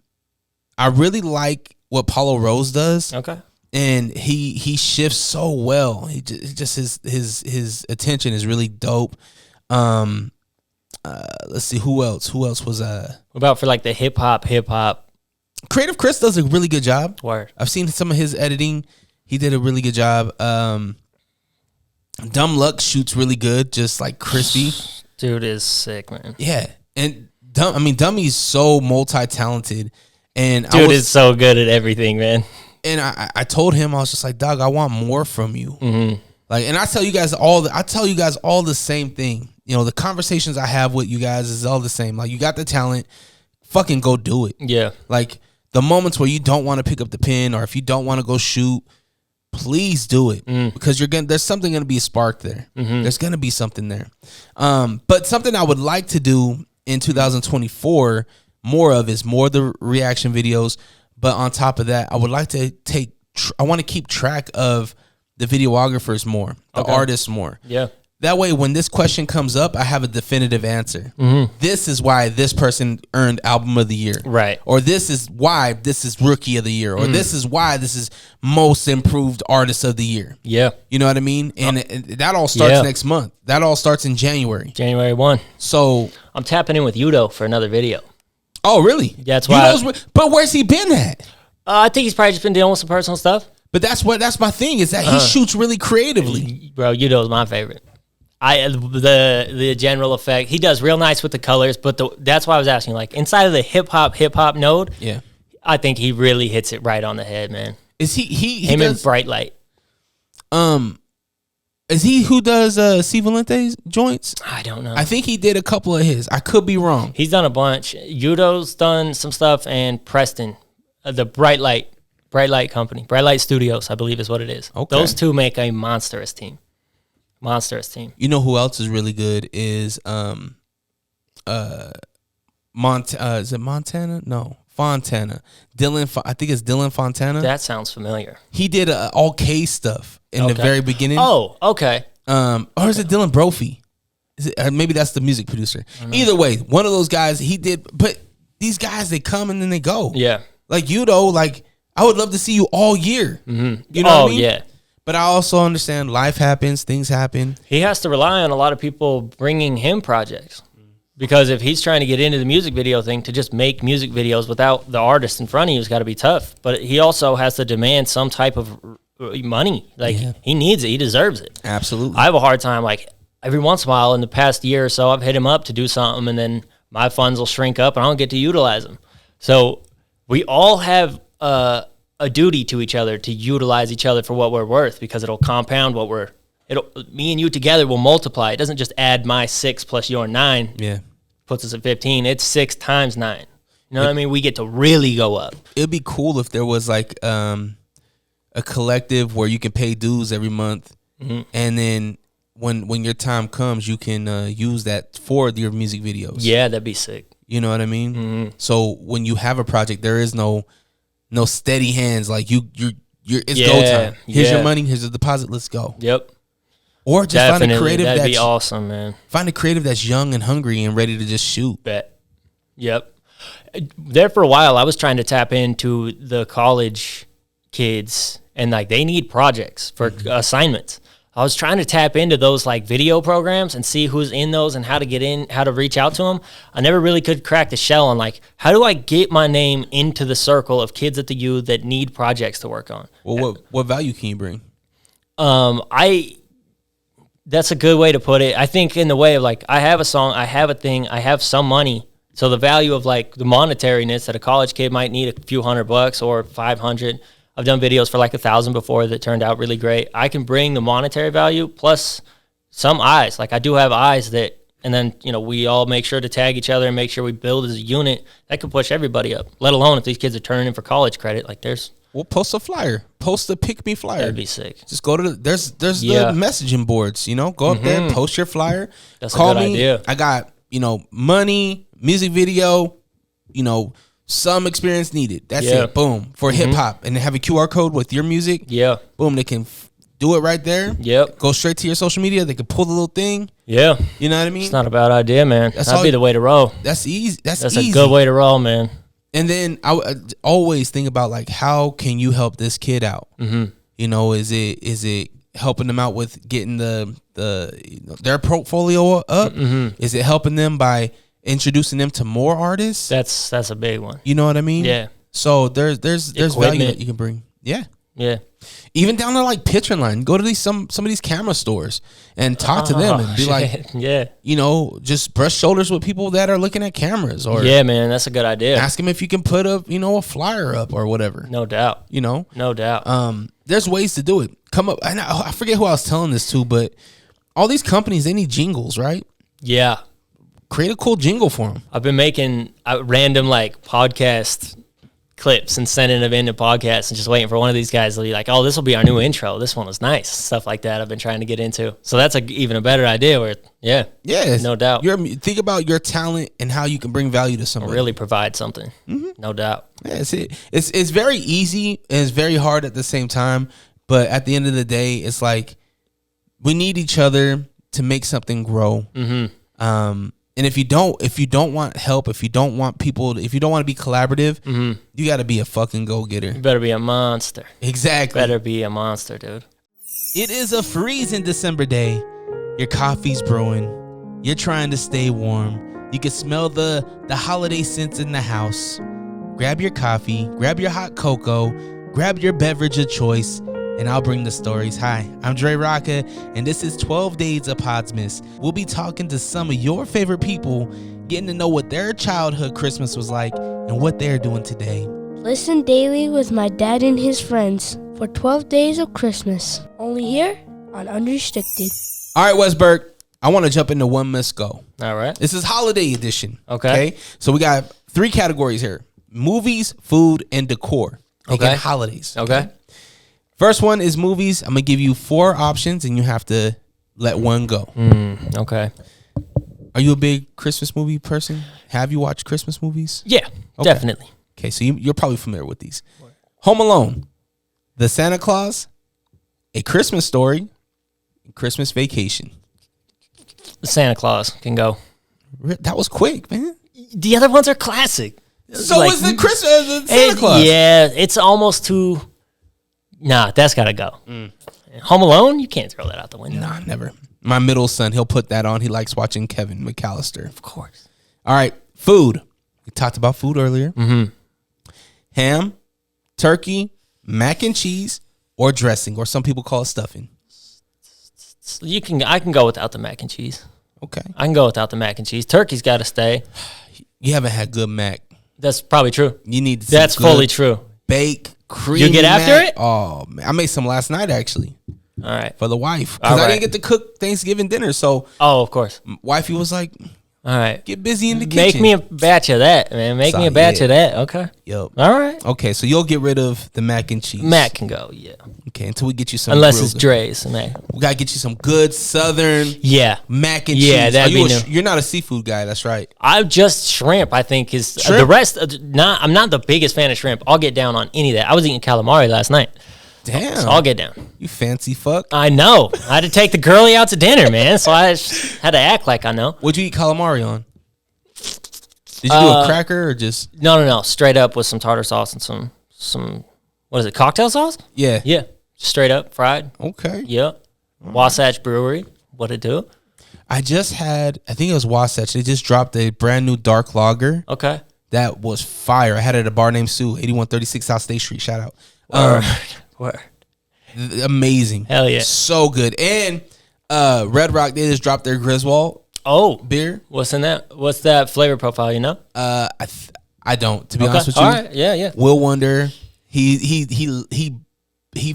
really like what Paulo Rose does. Okay. And he shifts so well. He just his attention is really dope. Let's see who else. Who else was What about for like the hip hop? Creative Chris does a really good job. Word. I've seen some of his editing. He did a really good job. Dumb Luck shoots really good, just like crispy. Dude is sick, man. Yeah, and Dummy's so multi-talented, and dude is so good at everything, man. And I told him, I was just like, dog, I want more from you. Mm-hmm. Like, and I tell you guys all the same thing. You know, the conversations I have with you guys is all the same. Like, you got the talent, fucking go do it. Yeah. Like, the moments where you don't want to pick up the pen or if you don't want to go shoot, please do it because there's something going to be a spark there. Mm-hmm. There's going to be something there. But something I would like to do in 2024 more of the reaction videos. But on top of that, I would like to I want to keep track of the videographers more, the artists more. Yeah. That way, when this question comes up, I have a definitive answer. Mm-hmm. This is why this person earned Album of the Year. Right. Or this is why this is Rookie of the Year. Or this is why this is Most Improved Artist of the Year. Yeah. You know what I mean? And that all starts next month. That all starts in January. January 1. So I'm tapping in with Udo for another video. Oh, really? That's why. But where's he been at? I think he's probably just been dealing with some personal stuff. But that's my thing is that he shoots really creatively. Bro, Udo's my favorite. The general effect, he does real nice with the colors, but that's why I was asking, like inside of the hip hop node, yeah, I think he really hits it right on the head, man. Is he him in Bright Light? Is he who does C. Valente's joints? I don't know. I think he did a couple of his. I could be wrong. He's done a bunch. Yudo's done some stuff, and Preston, the Bright Light company, Bright Light Studios, I believe is what it is. Okay. Those two make a monstrous team. You know who else is really good is is it Montana? No, Fontana. I think it's Dylan Fontana. That sounds familiar. He did all K stuff in the very beginning. Oh, okay. Or is it Dylan Brophy? Is it, maybe that's the music producer. Either way, one of those guys he did. But these guys, they come and then they go. Yeah. Like like I would love to see you all year. Mm-hmm. You know what I mean? Yeah. But I also understand life happens, things happen. He has to rely on a lot of people bringing him projects. Because if he's trying to get into the music video thing, to just make music videos without the artist in front of you has got to be tough. But he also has to demand some type of money. Like, he needs it. He deserves it. Absolutely. I have a hard time, like, every once in a while in the past year or so, I've hit him up to do something, and then my funds will shrink up, and I don't get to utilize them. So we all have a duty to each other to utilize each other for what we're worth, because it'll compound me and you together will multiply. It doesn't just add my 6 plus your 9. Yeah. Puts us at 15. It's 6 times 9. You know what I mean? We get to really go up. It'd be cool if there was like a collective where you can pay dues every month, and then when your time comes, you can use that for your music videos. Yeah, that'd be sick. You know what I mean? So when you have a project, there is no steady hands. Like it's go time. Here's your money. Here's the deposit. Let's go. Yep. Or just Definitely. find a creative that'd be awesome, man. Find a creative that's young and hungry and ready to just shoot. Bet. Yep. There for a while, I was trying to tap into the college kids, and like they need projects for assignments. I was trying to tap into those like video programs and see who's in those and how to get in, how to reach out to them. I never really could crack the shell on like, how do I get my name into the circle of kids at the U that need projects to work on? Well, what value can you bring? That's a good way to put it. I think in the way of like, I have a song, I have a thing, I have some money. So the value of like the monetariness that a college kid might need a few $100 or 500. I've done videos for like 1,000 before that turned out really great. I can bring the monetary value plus some eyes. Like I do have eyes that, and then, we all make sure to tag each other and make sure we build as a unit. That could push everybody up, let alone if these kids are turning in for college credit. Like We'll post a flyer. Post a pick me flyer. That'd be sick. Just go to there's the messaging boards, go up there, post your flyer. That's Call a good me. idea. I got, money, music video, some experience needed. That's it. Boom. For hip hop. And they have a QR code with your music. Yeah. Boom. They can do it right there. Yep. Go straight to your social media. They can pull the little thing. Yeah. You know what I mean? It's not a bad idea, man. That'd be the way to roll. That's easy. That's easy. A good way to roll, man. And then I always think about like, how can you help this kid out? Mm-hmm. Is it helping them out with getting their portfolio up? Mm-hmm. Is it helping them by introducing them to more artists? That's a big one. You know what I mean? Yeah. So there's value that you can bring. Yeah. Yeah. Even down to like picture line. Go to some of these camera stores and talk to them and be like, just brush shoulders with people that are looking at cameras. Or yeah, man, that's a good idea. Ask them if you can put a flyer up or whatever. No doubt. No doubt. There's ways to do it. Come up. I forget who I was telling this to, but all these companies, they need jingles, right? Yeah. Create a cool jingle for them. I've been making random like podcast clips and sending them into podcasts and just waiting for one of these guys to be like, oh, this will be our new intro. This one was nice. Stuff like that I've been trying to get into. So that's even a better idea where, yeah, no doubt. Think about your talent and how you can bring value to somebody. Really provide something. Mm-hmm. No doubt. Yeah, it's very easy and it's very hard at the same time. But at the end of the day, it's like we need each other to make something grow. Mm-hmm. And if you don't want help, if you don't want people, if you don't want to be collaborative, you got to be a fucking go-getter. You better be a monster. Exactly. Better be a monster, dude. It is a freezing December day. Your coffee's brewing. You're trying to stay warm. You can smell the holiday scents in the house. Grab your coffee, grab your hot cocoa, grab your beverage of choice, and I'll bring the stories. Hi, I'm DreRawka, and this is 12 Days of Podsmas. We'll be talking to some of your favorite people, getting to know what their childhood Christmas was like and what they're doing today. Listen daily with my dad and his friends for 12 Days of Christmas. Only here on Unrestricted. All right, Wes Burke, I want to jump into One Must Go. All right. This is holiday edition. Okay. So we got 3 categories here: movies, food, and decor. Okay. Again, holidays. Okay. First one is movies. I'm gonna give you 4 options, and you have to let one go. Okay. Are you a big Christmas movie person? Have you watched Christmas movies? Yeah, Okay. definitely. Okay, so you're probably familiar with these. Home Alone, The Santa Claus, A Christmas Story, Christmas Vacation. Santa Claus can go. That was quick, man. The other ones are classic. So Like, is the Christmas Santa it- Claus. Yeah, it's almost too. Nah, that's got to go. Home Alone, you can't throw that out the window. Nah, never. My middle son, he'll put that on. He likes watching Kevin McAllister. Of course. All right, food. We talked about food earlier. Ham, turkey, mac and cheese, or dressing, or some people call it stuffing. So I can go without the mac and cheese. Okay. I can go without the mac and cheese. Turkey's got to stay. You haven't had good mac. That's probably true. You need to. That's fully true. Bake, creamy. You get after mac. it? Oh man, I made some last night actually All right. for the wife All because I right. didn't get to cook Thanksgiving dinner. So Oh, of course. wifey was like, All right. "Get busy in the Make kitchen." me a batch of that, man. Make me a batch of that. Okay. Yup. All right. Okay, so you'll get rid of the mac and cheese. Mac can go, yeah. Okay, until we get you some. Unless real it's good- Dre's. Mac. We gotta get you some good Southern Yeah. mac and Yeah, cheese. that'd Are you be a new. you're not a seafood guy. That's right. I'm just shrimp, I think, is Shrimp? the rest. I'm not the biggest fan of shrimp. I'll get down on any of that. I was eating calamari last night. Damn, So I'll get down. you fancy fuck. I know. I had to take the girlie out to dinner, man. So I just had to act like I know. What'd you eat calamari on? Did you do a cracker or just? No. Straight up with some tartar sauce and some what is it? Cocktail sauce? Yeah. Yeah. Straight up fried. Okay. Yep. Wasatch Brewery. What it do? I just had, I think it was Wasatch. They just dropped a brand new dark lager Okay. that was fire. I had it at a bar named Sue, 8136 South State Street. Shout out. Word. Amazing. Hell yeah. So good. And Red Rock, they just dropped their Griswold Oh, beer. what's in that? What's that flavor profile? You know? I don't, to be honest with you. All right. Yeah. Will Wonder, he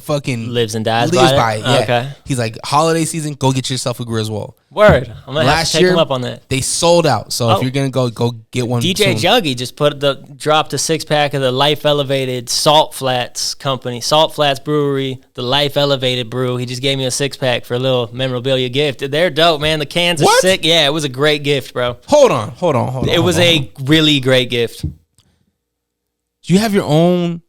fucking Lives and dies lives by by it? it. Yeah. Okay. He's like, holiday season, go get yourself a Griswold. Word. I'm gonna have Last to take year, him up on that. they sold out. So Oh. if you're gonna go get one. DJ soon. Juggy just dropped a 6-pack of the Life Elevated Salt Flats Company, Salt Flats Brewery, the Life Elevated Brew. He just gave me a 6-pack for a little memorabilia gift. They're dope, man. The cans are What? sick. Yeah, it was a great gift, bro. Hold on. It was a really great gift. Do you have your own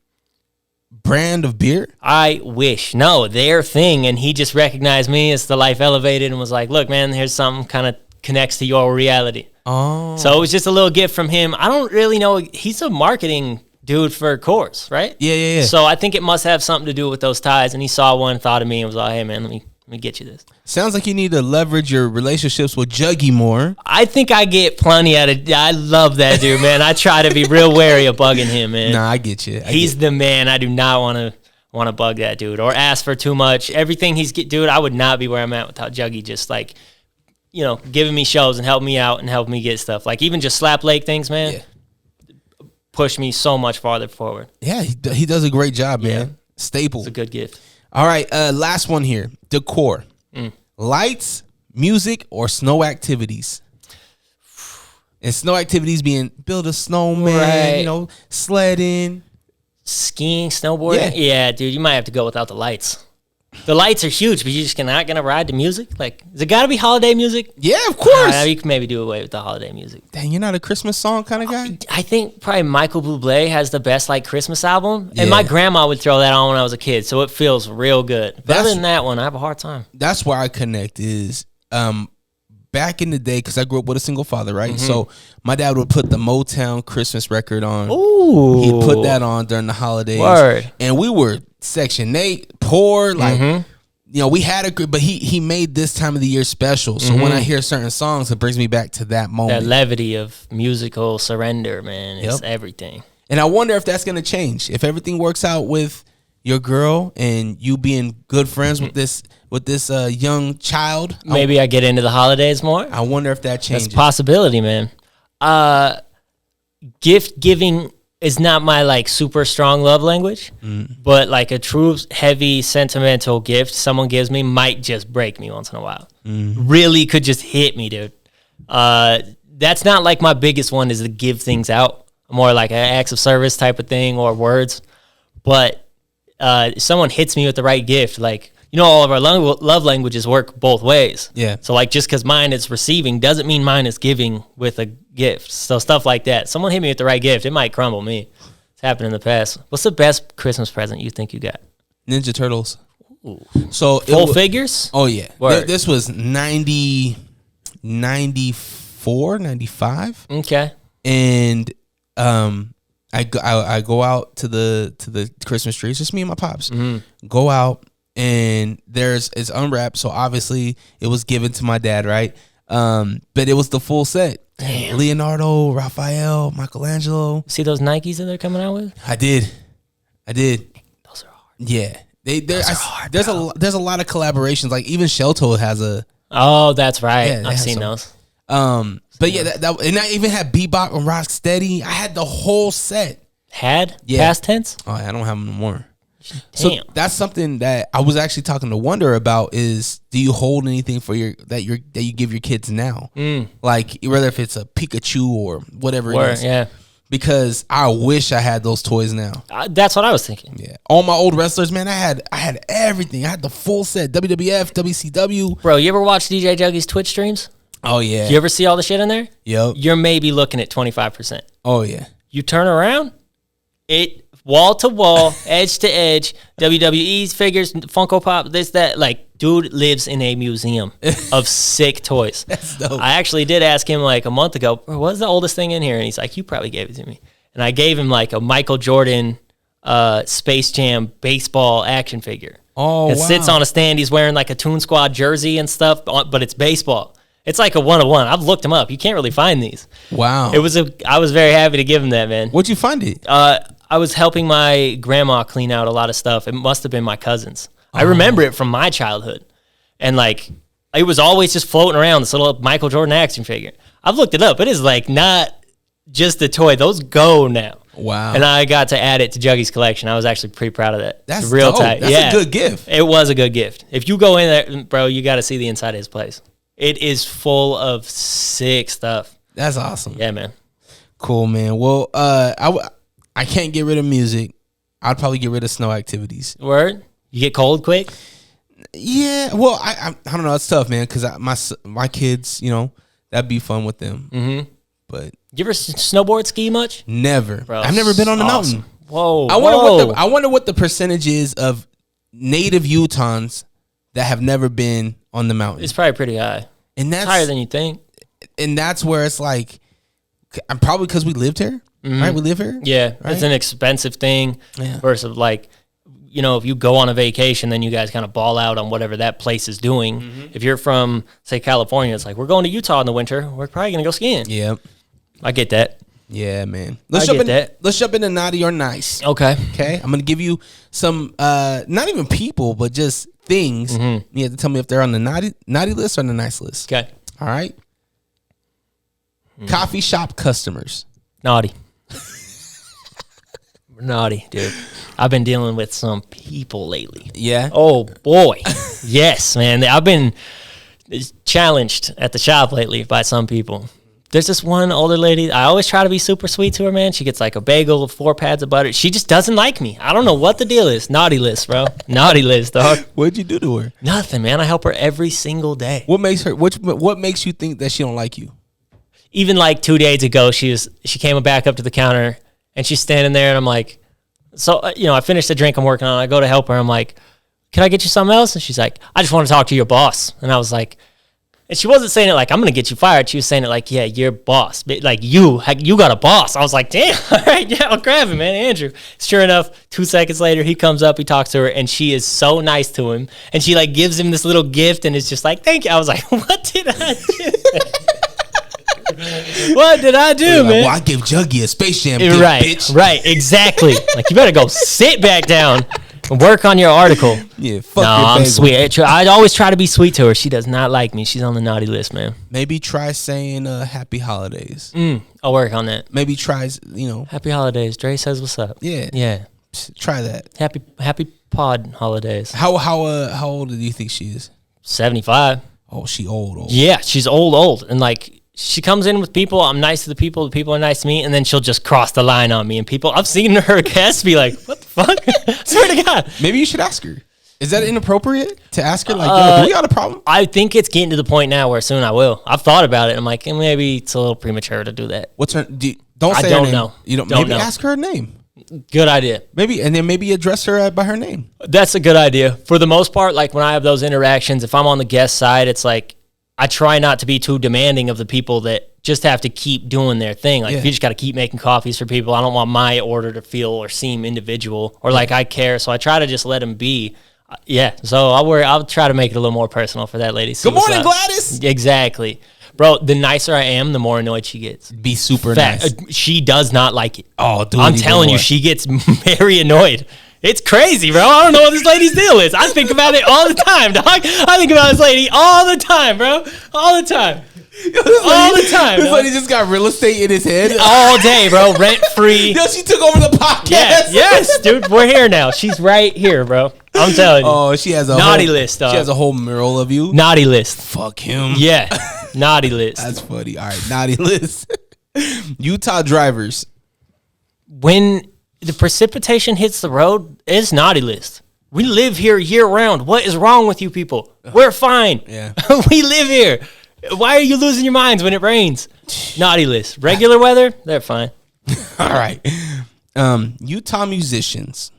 brand of beer? I wish. No, their thing. And he just recognized me as the Life Elevated and was like, look, man, here's something kind of connects to your reality. Oh. So it was just a little gift from him. I don't really know. He's a marketing dude for Coors, right? Yeah. So I think it must have something to do with those ties. And he saw one, thought of me, and was like, hey, man, let me get you this. Sounds like you need to leverage your relationships with Juggy more. I think I get plenty out of I love that dude, man. I try to be real wary of bugging him, man. Nah, I get you. He's the man. I do not want to bug that dude or ask for too much. Everything dude, I would not be where I'm at without Juggy just like, giving me shows and helping me out and helping me get stuff. Like even just Slap Lake things, man. Yeah. Push me so much farther forward. Yeah, he does a great job, man. Yeah. Staple. It's a good gift. All right, last one here. Decor. Lights, music, or snow activities. And snow activities being build a snowman, Right. sledding. Skiing, snowboarding. Yeah, dude, you might have to go without the lights. The lights are huge, but you're just not gonna ride the music. Like, has it got to be holiday music? Yeah, of course. You can maybe do away with the holiday music. Dang, you're not a Christmas song kind of guy? I think probably Michael Bublé has the best Christmas album, Yeah. and my grandma would throw that on when I was a kid, so it feels real good. But other than that one, I have a hard time. That's where I connect is back in the day, because I grew up with a single father, right? So my dad would put the Motown Christmas record on. Ooh, He'd put that on during the holidays. Word. And we were Section 8, poor, we had a but he made this time of the year special. So when I hear certain songs, it brings me back to that moment. That levity of musical surrender, man, is Yep. everything. And I wonder if that's gonna change. If everything works out with your girl and you being good friends with this young child, Maybe I get into the holidays more. I wonder if that changes. That's a possibility, man. Gift giving is not my like super strong love language, but like a true heavy sentimental gift someone gives me might just break me once in a while. Really could just hit me, dude. That's not like my biggest one is to give things out. More like an acts of service type of thing or words. But if someone hits me with the right gift, like, you know, all of our love languages work both ways. Yeah. So, like, just because mine is receiving doesn't mean mine is giving with a gift. So, stuff like that. Someone hit me with the right gift, it might crumble me. It's happened in the past. What's the best Christmas present you think you got? Ninja Turtles. Ooh. So Full figures? Oh, yeah. Word. This was 94, 95. Okay. And I go out to the Christmas tree. It's just me and my pops. Go out, and it's unwrapped. So obviously it was given to my dad, right? But it was the full set. Damn. Leonardo, Raphael, Michelangelo. See those Nikes that they're coming out with? I did. Those are hard. Yeah, there's hard, a lot of collaborations. Like even Shelto has a. Oh, that's right. Yeah, I've seen those. But yeah, that and I even had Bebop and Rocksteady. I had the whole set. Past tense? Oh, I don't have them no more. Damn. So that's something that I was actually talking to Wonder about is, do you hold anything for that you give your kids now? Like whether if it's a Pikachu or whatever it is. Yeah. Because I wish I had those toys now. That's what I was thinking. Yeah. All my old wrestlers, man, I had everything. I had the full set. WWF, WCW. Bro, you ever watch DJ Juggy's Twitch streams? Oh yeah. You ever see all the shit in there? Yep. You're maybe looking at 25%. Oh yeah. You turn around, it wall to wall, edge to edge, WWE figures, Funko Pop, this, that. Like, dude lives in a museum of sick toys. That's dope. I actually did ask him like a month ago, bro, what's the oldest thing in here? And he's like, you probably gave it to me. And I gave him like a Michael Jordan Space Jam baseball action figure. Oh, it sits on a stand. He's wearing like a Toon Squad jersey and stuff, but it's baseball. It's like a one-of-one. I've looked them up. You can't really find these. Wow. I was very happy to give him that, man. Where'd you find it? I was helping my grandma clean out a lot of stuff. It must have been my cousin's. I remember it from my childhood. And like, it was always just floating around, this little Michael Jordan action figure. I've looked it up. It is like not just a toy. Those go now. Wow. And I got to add it to Juggy's collection. I was actually pretty proud of that. That's real dope. tight. That's a good gift. It was a good gift. If you go in there, bro, you got to see the inside of his place. It is full of sick stuff. That's awesome. Yeah, man. Cool, man. Well, I can't get rid of music. I'd probably get rid of snow activities. Word? You get cold quick? Yeah. Well, I don't know. It's tough, man, because my kids, you know, that'd be fun with them. Mm-hmm. But you ever snowboard ski much? Never. Bro, I've never been on the mountain. Whoa. I wonder what the percentage is of native Utahns that have never been on the mountain. It's probably pretty high. And that's higher than you think. And that's where it's like, I'm probably because we lived here, right? We live here. Yeah, right? It's an expensive thing versus like, you know, if you go on a vacation, then you guys kind of ball out on whatever that place is doing. Mm-hmm. If you're from, say, California, it's like, we're going to Utah in the winter. We're probably going to go skiing. Yeah. I get that. Yeah, man. Let's jump into naughty or nice. Okay. I'm going to give you some, not even people, but just things. Mm-hmm. You have to tell me if they're on the naughty list or on the nice list. Okay. All right. Coffee shop customers. Naughty. Naughty, dude. I've been dealing with some people lately. Yeah. Oh, boy. Yes, man. I've been challenged at the shop lately by some people. There's this one older lady. I always try to be super sweet to her, man. She gets like a bagel with 4 pads of butter. She just doesn't like me. I don't know what the deal is. Naughty list, bro. Naughty list, dog. What'd you do to her? Nothing, man. I help her every single day. What makes you think that she don't like you? Even like 2 days ago, she came back up to the counter and she's standing there and I'm like, so, I finished the drink I'm working on. I go to help her. I'm like, can I get you something else? And she's like, I just want to talk to your boss. And I was like, and she wasn't saying it like, I'm going to get you fired. She was saying it like, yeah, your boss. Like, you got a boss. I was like, damn, all right, yeah, I'll grab him, man, Andrew. Sure enough, 2 seconds later, he comes up, he talks to her, and she is so nice to him. And she, like, gives him this little gift, and it's just like, thank you. I was like, what did I do? What did I do, man? Well, I give Juggy a Space Jam gift, right, bitch. Right, exactly. Like, you better go sit back down. Work on your article. Yeah, fuck No, your I'm bagel. sweet. I always try to be sweet to her. She does not like me. She's on the naughty list, man. Maybe try saying happy holidays. I'll work on that. Maybe try, Happy holidays. Dre says what's up. Yeah. Yeah. Try that. Happy pod holidays. How old do you think she is? 75. Oh, she old. Yeah, she's old. And like, she comes in with people. I'm nice to the people are nice to me. And then she'll just cross the line on me. And people, I've seen her guests be like, what the fuck? Swear to God. Maybe you should ask her. Is that inappropriate to ask her? Like, yo, do we got a problem? I think it's getting to the point now where soon I will. I've thought about it. I'm like, maybe it's a little premature to do that. What's her? Don't I say don't her name. know. You don't. Don't Maybe know. ask her name. Good idea. Maybe address her by her name. That's a good idea. For the most part, like when I have those interactions, if I'm on the guest side, it's like I try not to be too demanding of the people that just have to keep doing their thing. Like if you just got to keep making coffees for people, I don't want my order to feel or seem individual or like I care. So I try to just let them be. Yeah. So I'll try to make it a little more personal for that lady. Good morning, Gladys. Exactly. Bro, the nicer I am, the more annoyed she gets. Be super nice. She does not like it. Oh, dude. I'm telling you, she gets very annoyed. It's crazy, bro. I don't know what this lady's deal is. I think about it all the time, dog. I think about this lady all the time, bro. All the time. All the time. This lady just got real estate in his head. All day, bro. Rent free. Yo, she took over the podcast. Yes, dude. We're here now. She's right here, bro. I'm telling you. Oh, she has a naughty whole, list, dog. She has a whole mural of you. Naughty list. Fuck him. Yeah. Naughty list. That's funny. All right, naughty list. Utah drivers. When the precipitation hits the road, it's naughty list. We live here year round. What is wrong with you people? We're fine. Yeah. We live here. Why are you losing your minds when it rains? Naughty list. Regular weather, they're fine. All right. Utah musicians.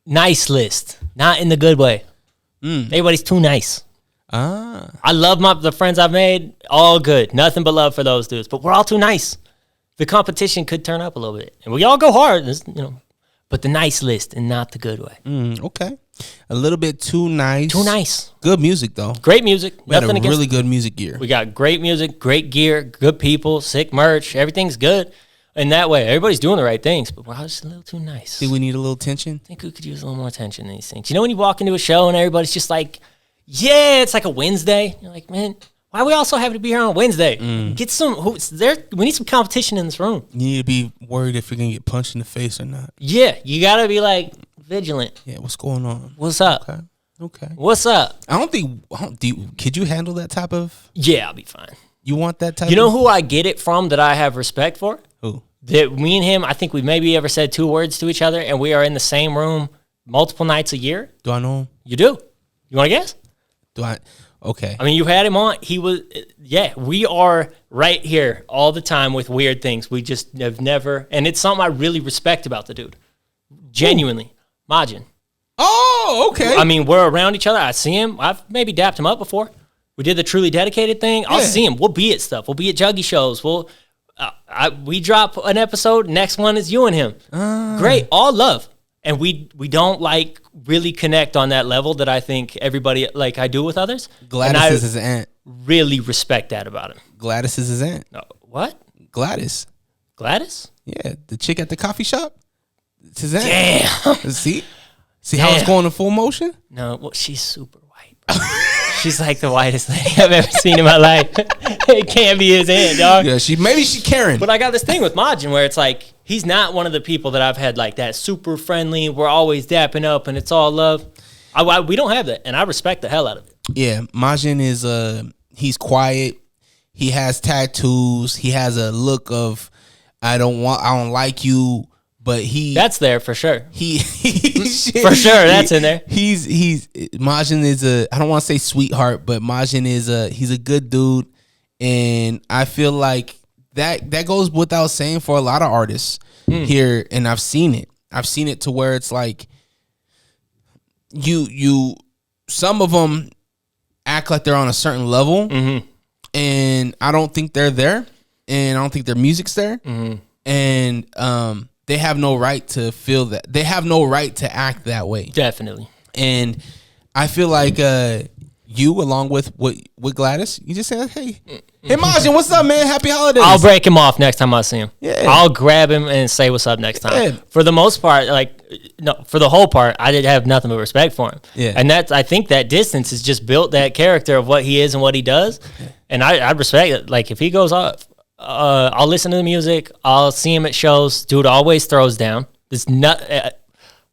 Nice list. Not in the good way. Everybody's too nice. I love the friends I've made. All good. Nothing but love for those dudes. But we're all too nice. The competition could turn up a little bit. And we all go hard, but the nice list and not the good way. Okay. A little bit too nice. Too nice. Good music, though. Great music. We had Nothing a against really good music gear. We got great music, great gear, good people, sick merch. Everything's good. In that way, everybody's doing the right things, but we're all just a little too nice. Do we need a little tension? I think we could use a little more attention in these things. You know when you walk into a show and everybody's just like, yeah, it's like a Wednesday. You're like, man, why we also have to be here on a Wednesday? Get we need some competition in this room. You need to be worried if you're going to get punched in the face or not. Yeah, you got to be like vigilant. Yeah, what's going on? What's up? Okay. What's up? Could you handle that type of? Yeah, I'll be fine. You want that type You know of? who I get it from that I have respect for? Who? That me and him, I think we maybe ever said 2 words to each other, and we are in the same room multiple nights a year. Do I know him? You do? You want to guess? Do I? Okay. I mean, you had him on. He was, we are right here all the time with weird things. We just have never, and it's something I really respect about the dude. Genuinely. Majin. Oh, okay. I mean, we're around each other. I see him. I've maybe dapped him up before. We did the Truly Dedicated thing. I'll see him. We'll be at stuff. We'll be at Juggy shows. We drop an episode. Next one is you and him. Great. All love. And we don't like really connect on that level that I think everybody like I do with others. Gladys is his aunt. Really respect that about him. Gladys is his aunt. No, what? Gladys. Gladys? Yeah, the chick at the coffee shop. It's his aunt. Damn. See how it's going in full motion? No, well, she's super white, bro. She's like the whitest lady I've ever seen in my life. It can't be his aunt, dog. Yeah, maybe she Karen. But I got this thing with Majin where it's like, he's not one of the people that I've had like that super friendly, we're always dapping up and it's all love. We don't have that, and I respect the hell out of it. Yeah, Majin is he's quiet. He has tattoos. He has a look of I don't like you, but that's there for sure. For sure, that's in there. Majin is I don't want to say sweetheart, but Majin is he's a good dude, and I feel like that goes without saying for a lot of artists here, and I've seen it to where it's like you some of them act like they're on a certain level, and I don't think they're there, and I don't think their music's there, and they have no right to feel that. They have no right to act that way. Definitely. And I feel like you along with Gladys, you just say, hey, Majin, what's up, man? Happy holidays. I'll break him off next time I see him. Yeah. I'll grab him and say what's up next time. Yeah. For the most part, for the whole part, I did have nothing but respect for him. Yeah. And I think that distance has just built that character of what he is and what he does. Yeah. And I respect it. Like, if he goes off, I'll listen to the music. I'll see him at shows. Dude always throws down. There's not.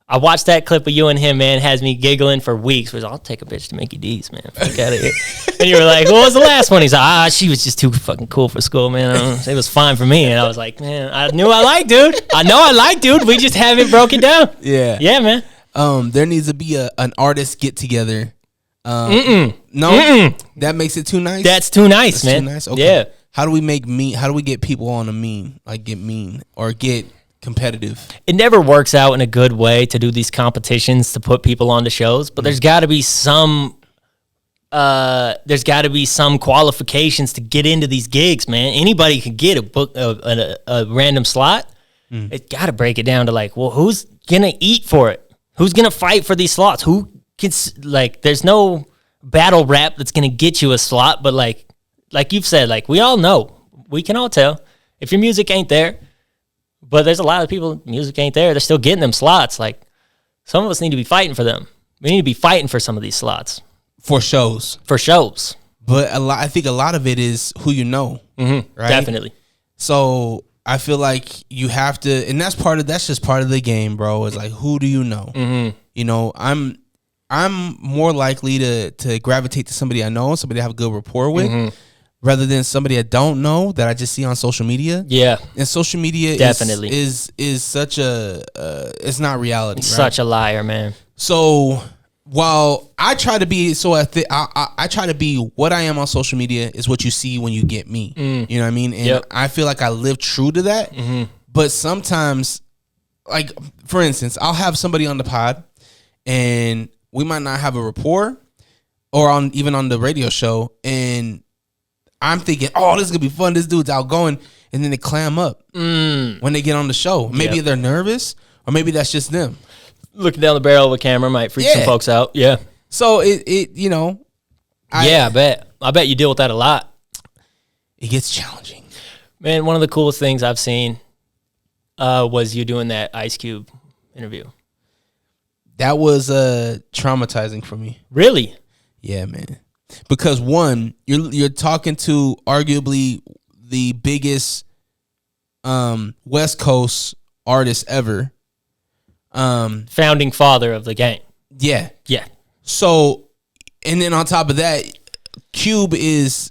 I watched that clip of you and him, man. Has me giggling for weeks. Was I'll take a bitch to Mickey D's, man. Fuck out of here. And you were like, "What was the last one?" He's like, she was just too fucking cool for school, man. It was fine for me. And I was like, man, I knew I liked dude. I know I like dude. We just haven't broken down. Yeah, yeah, man. There needs to be an artist get together. No, that makes it too nice. That's too nice, man. Too nice. Okay. Yeah. How do we make mean? How do we get people on a mean? Like get mean or get competitive? It never works out in a good way to do these competitions to put people on the shows, but there's got to be some qualifications to get into these gigs, man. Anybody can get a random slot. It's got to break it down to like, well, who's gonna eat for it? Who's gonna fight for these slots? Who can, like, there's no battle rap that's gonna get you a slot, but like you've said, like, we all know, we can all tell if your music ain't there. But there's a lot of people, music ain't there. They're still getting them slots. Like, some of us need to be fighting for them. We need to be fighting for some of these slots. For shows. But I think a lot of it is who you know. Mm-hmm. Right? Definitely. So I feel like you have to, and that's just part of the game, bro. It's like, who do you know? Mm-hmm. You know, I'm more likely to gravitate to somebody I know, somebody I have a good rapport with. Mm-hmm. Rather than somebody I don't know that I just see on social media. Yeah. And social media definitely is such a it's not reality. It's such a liar, man. So while I try to be I try to be what I am on social media is what you see when you get me. You know what I mean? And I feel like I live true to that. Mm-hmm. But sometimes, like, for instance, I'll have somebody on the pod and we might not have a rapport, or even on the radio show, and I'm thinking, oh, this is going to be fun. This dude's outgoing. And then they clam up when they get on the show. Maybe they're nervous, or maybe that's just them. Looking down the barrel of a camera might freak some folks out. Yeah. So, you know. I bet. I bet you deal with that a lot. It gets challenging. Man, one of the coolest things I've seen was you doing that Ice Cube interview. That was traumatizing for me. Really? Yeah, man. Because one, you're talking to arguably the biggest West Coast artist ever, founding father of the game. Yeah. Yeah. So, and then on top of that, Cube is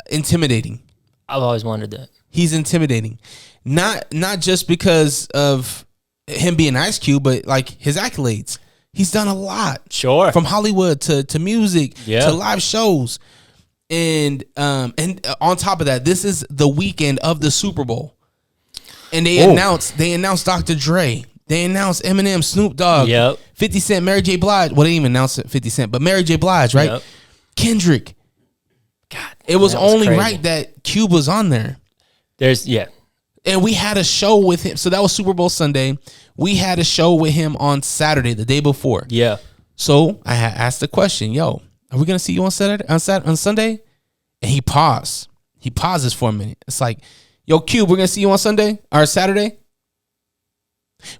intimidating. I've always wondered that. He's intimidating, not just because of him being Ice Cube, but like his accolades. He's done a lot. Sure. From Hollywood to music to live shows. And on top of that, this is the weekend of the Super Bowl. And they announced Dr. Dre. They announced Eminem, Snoop Dogg, 50 Cent, Mary J. Blige. Well, they didn't even announce 50 Cent, but Mary J. Blige, right? Yep. Kendrick. God. It was only right that Cube was on there. And we had a show with him. So that was Super Bowl Sunday. We had a show with him on Saturday, the day before. Yeah. So I had asked the question, yo, are we going to see you on Sunday? And he paused. He pauses for a minute. It's like, yo, Cube, we're going to see you on Sunday or Saturday?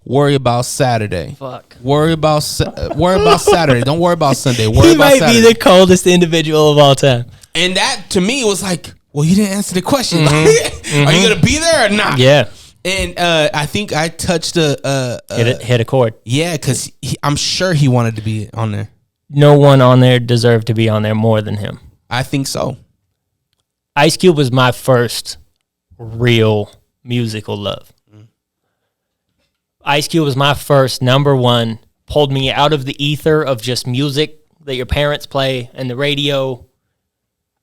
Worry about Saturday. Fuck. Worry about Saturday. Don't worry about Sunday. Worry he about might Saturday. be the coldest individual of all time. And that, to me, was like, well, you didn't answer the question. Mm-hmm. Are you going to be there or not? Yeah. And I think I touched hit a chord. Yeah, because I'm sure he wanted to be on there. No one on there deserved to be on there more than him. I think so. Ice Cube was my first real musical love. Ice Cube was my first number one, pulled me out of the ether of just music that your parents play and the radio.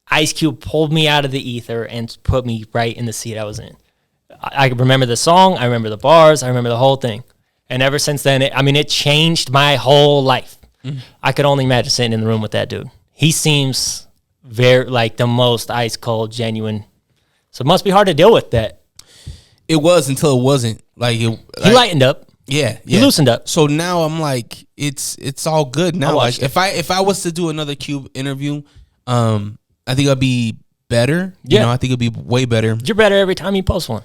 Ice Cube pulled me out of the ether and put me right in the seat I was in. I remember the song, I remember the bars, I remember the whole thing. And ever since then, it changed my whole life. Mm-hmm. I could only imagine sitting in the room with that dude. He seems very like the most ice cold, genuine. So it must be hard to deal with that. It was until it wasn't. He lightened up. Yeah, You loosened up. So now I'm like, it's all good now. Like watched if I was to do another Cube interview, I think I'd be better. Yeah. You know, I think it'd be way better. You're better every time you post one.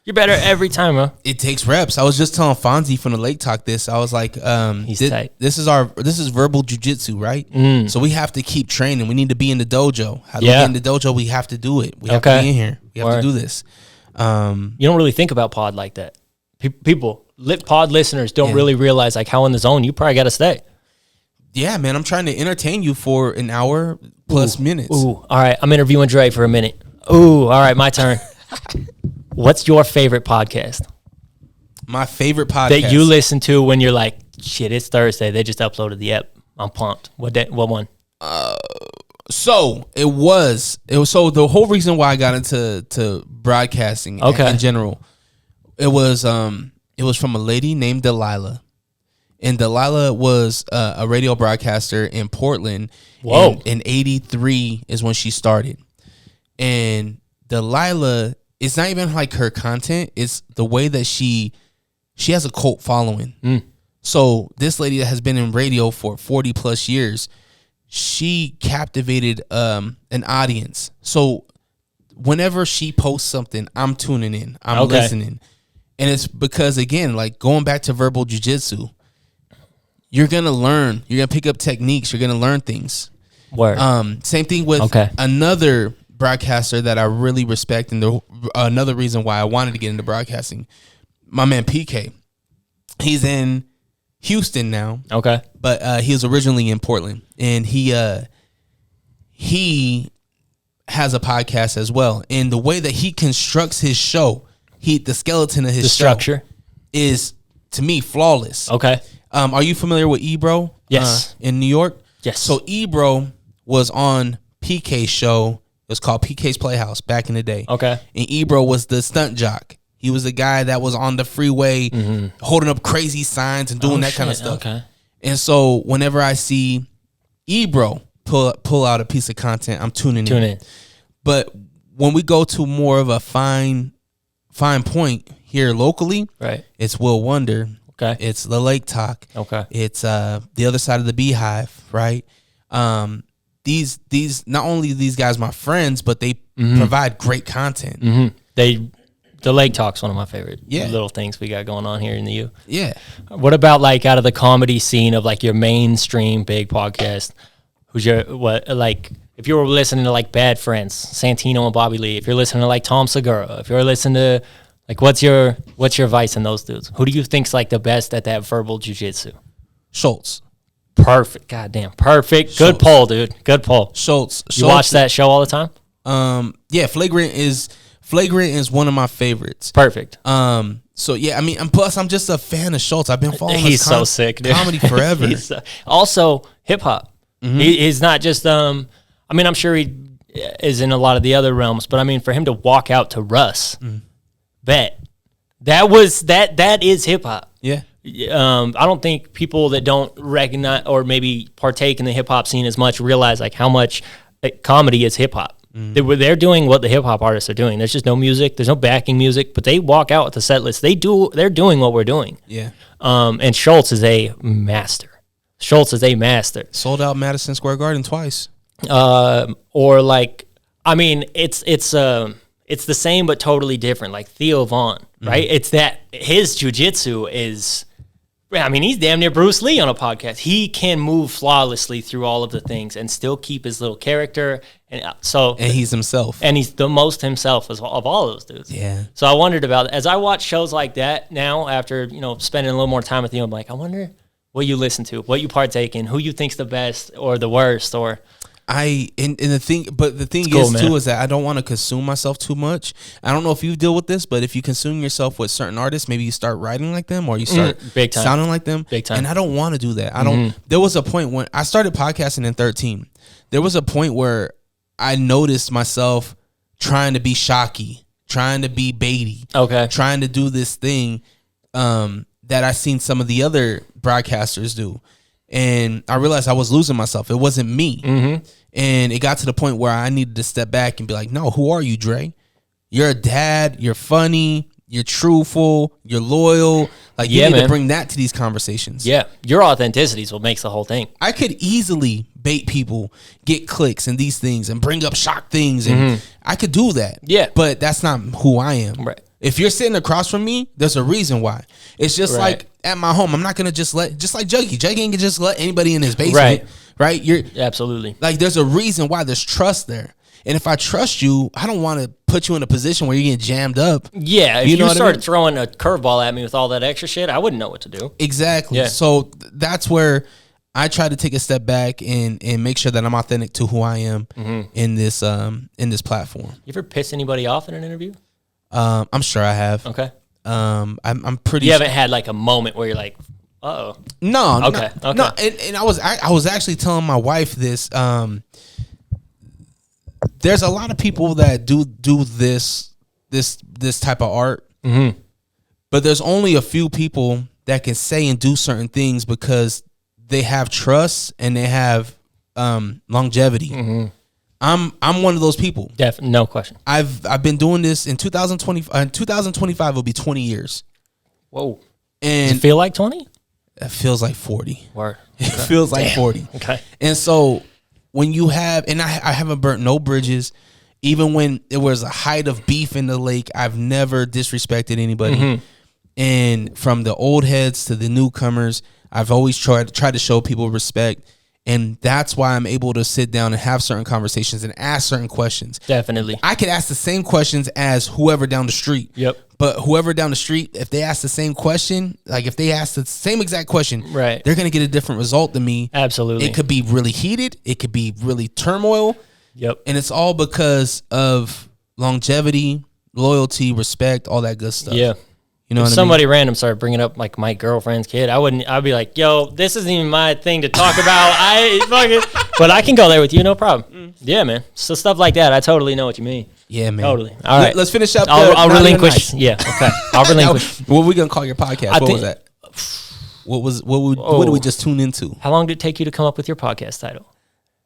You're better every time, bro. It takes reps. I was just telling Fonzie from the Lake Talk this. I was like, He's tight. This is verbal jujitsu, right? So we have to keep training. We need to be in the dojo. How do we Yeah. get in the dojo? We have to do it. We have to Okay. be in here. We have Word. to do this. You don't really think about pod like that. People, pod listeners don't really realize like how in the zone you probably got to stay. Yeah, man. I'm trying to entertain you for an hour plus minutes. Ooh, all right. I'm interviewing Dre for a minute. Ooh, all right, my turn. What's your favorite podcast My favorite podcast that you listen to when you're like, shit, it's Thursday. They just uploaded the app. I'm pumped. What one? So it was so the whole reason why I got into broadcasting in general, it was from a lady named Delilah, and Delilah was a radio broadcaster in Portland. Whoa. In '83 is when she started, and Delilah, it's not even like her content; it's the way that she has a cult following. So this lady that has been in radio for 40 plus years, she captivated an audience. So whenever she posts something, I'm tuning in. I'm listening. And it's because, again, like going back to verbal jiu-jitsu, you're going to learn. You're going to pick up techniques. You're going to learn things. Word. Same thing with another broadcaster that I really respect, and another reason why I wanted to get into broadcasting, my man PK. He's in Houston now. Okay. But he was originally in Portland, and he has a podcast as well. And the way that he constructs his show, the skeleton of his structure is, to me, flawless. Okay. Are you familiar with Ebro? Yes. In New York? Yes. So Ebro was on PK's show. It was called PK's Playhouse back in the day. Okay. And Ebro was the stunt jock. He was the guy that was on the freeway holding up crazy signs and doing that kind of stuff. Okay. And so whenever I see Ebro pull out a piece of content, I'm tuning in. But when we go to more of a fine point here locally, right, it's Will Wonder. Okay. It's the Lake Talk. Okay. It's the other side of the Beehive, right? These not only these guys my friends, but they provide great content. The Lake Talk's one of my favorite Yeah. little things we got going on here in the U. Yeah. What about like out of the comedy scene of like your mainstream big podcast? Who's your if you were listening to like Bad Friends, Santino and Bobby Lee, if you're listening to like Tom Segura, if you're listening to like what's your advice in those dudes? Who do you think's like the best at that verbal jiu-jitsu? Schultz. Perfect. Goddamn. Perfect. Schultz. Good poll, dude. Good poll. Schultz. You watch that show all the time? Yeah, Flagrant is one of my favorites. Perfect. So yeah, I mean, and plus I'm just a fan of Schultz. I've been following He's his so sick, dude. comedy forever. Also hip hop. He's not just I mean, I'm sure he is in a lot of the other realms, but I mean, for him to walk out to Russ, that is hip hop. Yeah. I don't think people that don't recognize or maybe partake in the hip hop scene as much realize like how much comedy is hip hop. They're doing what the hip hop artists are doing. There's just no music. There's no backing music, but they walk out with the set list. They're doing what we're doing. Yeah. And Schultz is a master. Sold out Madison Square Garden twice. Or like, I mean, it's the same but totally different. Like Theo Vaughn, right? It's that his jiu-jitsu is, I mean, he's damn near Bruce Lee on a podcast. He can move flawlessly through all of the things and still keep his little character. And he's himself. And he's the most himself of all those dudes. Yeah. So I wondered about, as I watch shows like that now, after, spending a little more time with you, I'm like, I wonder what you listen to, what you partake in, who you think's the best or the worst, or... the thing cool, is man. too is that I don't want to consume myself too much. I don't know if you deal with this, but if you consume yourself with certain artists, maybe you start writing like them or you start Big time. sounding like them. Big time. And I don't want to do that. I don't. There was a point when I started podcasting in 2013. There was a point where I noticed myself trying to be shocky, trying to be baity, trying to do this thing that I seen some of the other broadcasters do. And I realized I was losing myself. It wasn't me. And it got to the point where I needed to step back and be like, no, who are you, Dre? You're a dad. You're funny. you're truthful, you're loyal. Like you need to bring that to these conversations. Yeah, your authenticity is what makes the whole thing. I could easily bait people, get clicks and these things, and bring up shock things, and I could do that. Yeah, but that's not who I am. Right. If you're sitting across from me, there's a reason why. It's just like at my home, I'm not gonna just like Juggy. Juggy ain't gonna just let anybody in his basement. Right. You're absolutely like there's a reason why there's trust there. And if I trust you, I don't want to put you in a position where you're getting jammed up. Yeah, if you start throwing a curveball at me with all that extra shit, I wouldn't know what to do. Exactly. Yeah. So that's where I try to take a step back and make sure that I'm authentic to who I am in this platform. You ever piss anybody off in an interview? I'm sure I have. Okay. I'm pretty. You haven't had like a moment where you're like, uh-oh. No. Okay. No. And I was actually telling my wife this. There's a lot of people that do this type of art, but there's only a few people that can say and do certain things because they have trust and they have longevity. I'm one of those people. Definitely, no question. I've been doing this in 2025 will be 20 years. Whoa. And does it feel like 20? It feels like 40. Word. It feels like 40. Okay. And so when you have, and I haven't burnt no bridges, even when there was a height of beef in the lake, I've never disrespected anybody. And from the old heads to the newcomers, I've always tried to show people respect. And that's why I'm able to sit down and have certain conversations and ask certain questions. Definitely. I could ask the same questions as whoever down the street. Yep. But whoever down the street, if they ask the same question, like if they ask the same exact question, right, they're going to get a different result than me. Absolutely. It could be really heated. It could be really turmoil. Yep. And it's all because of longevity, loyalty, respect, all that good stuff. Yeah. You know if what somebody I mean? random started bringing up like my girlfriend's kid, I'd be like, yo, this isn't even my thing to talk about. But I can go there with you, no problem. Yeah, man. So stuff like that, I totally know what you mean. Yeah, man. Totally. All right. Let's finish up. I'll relinquish. Yeah. Okay. I'll relinquish. What are we gonna call your podcast? What was that? What did we just tune into? How long did it take you to come up with your podcast title?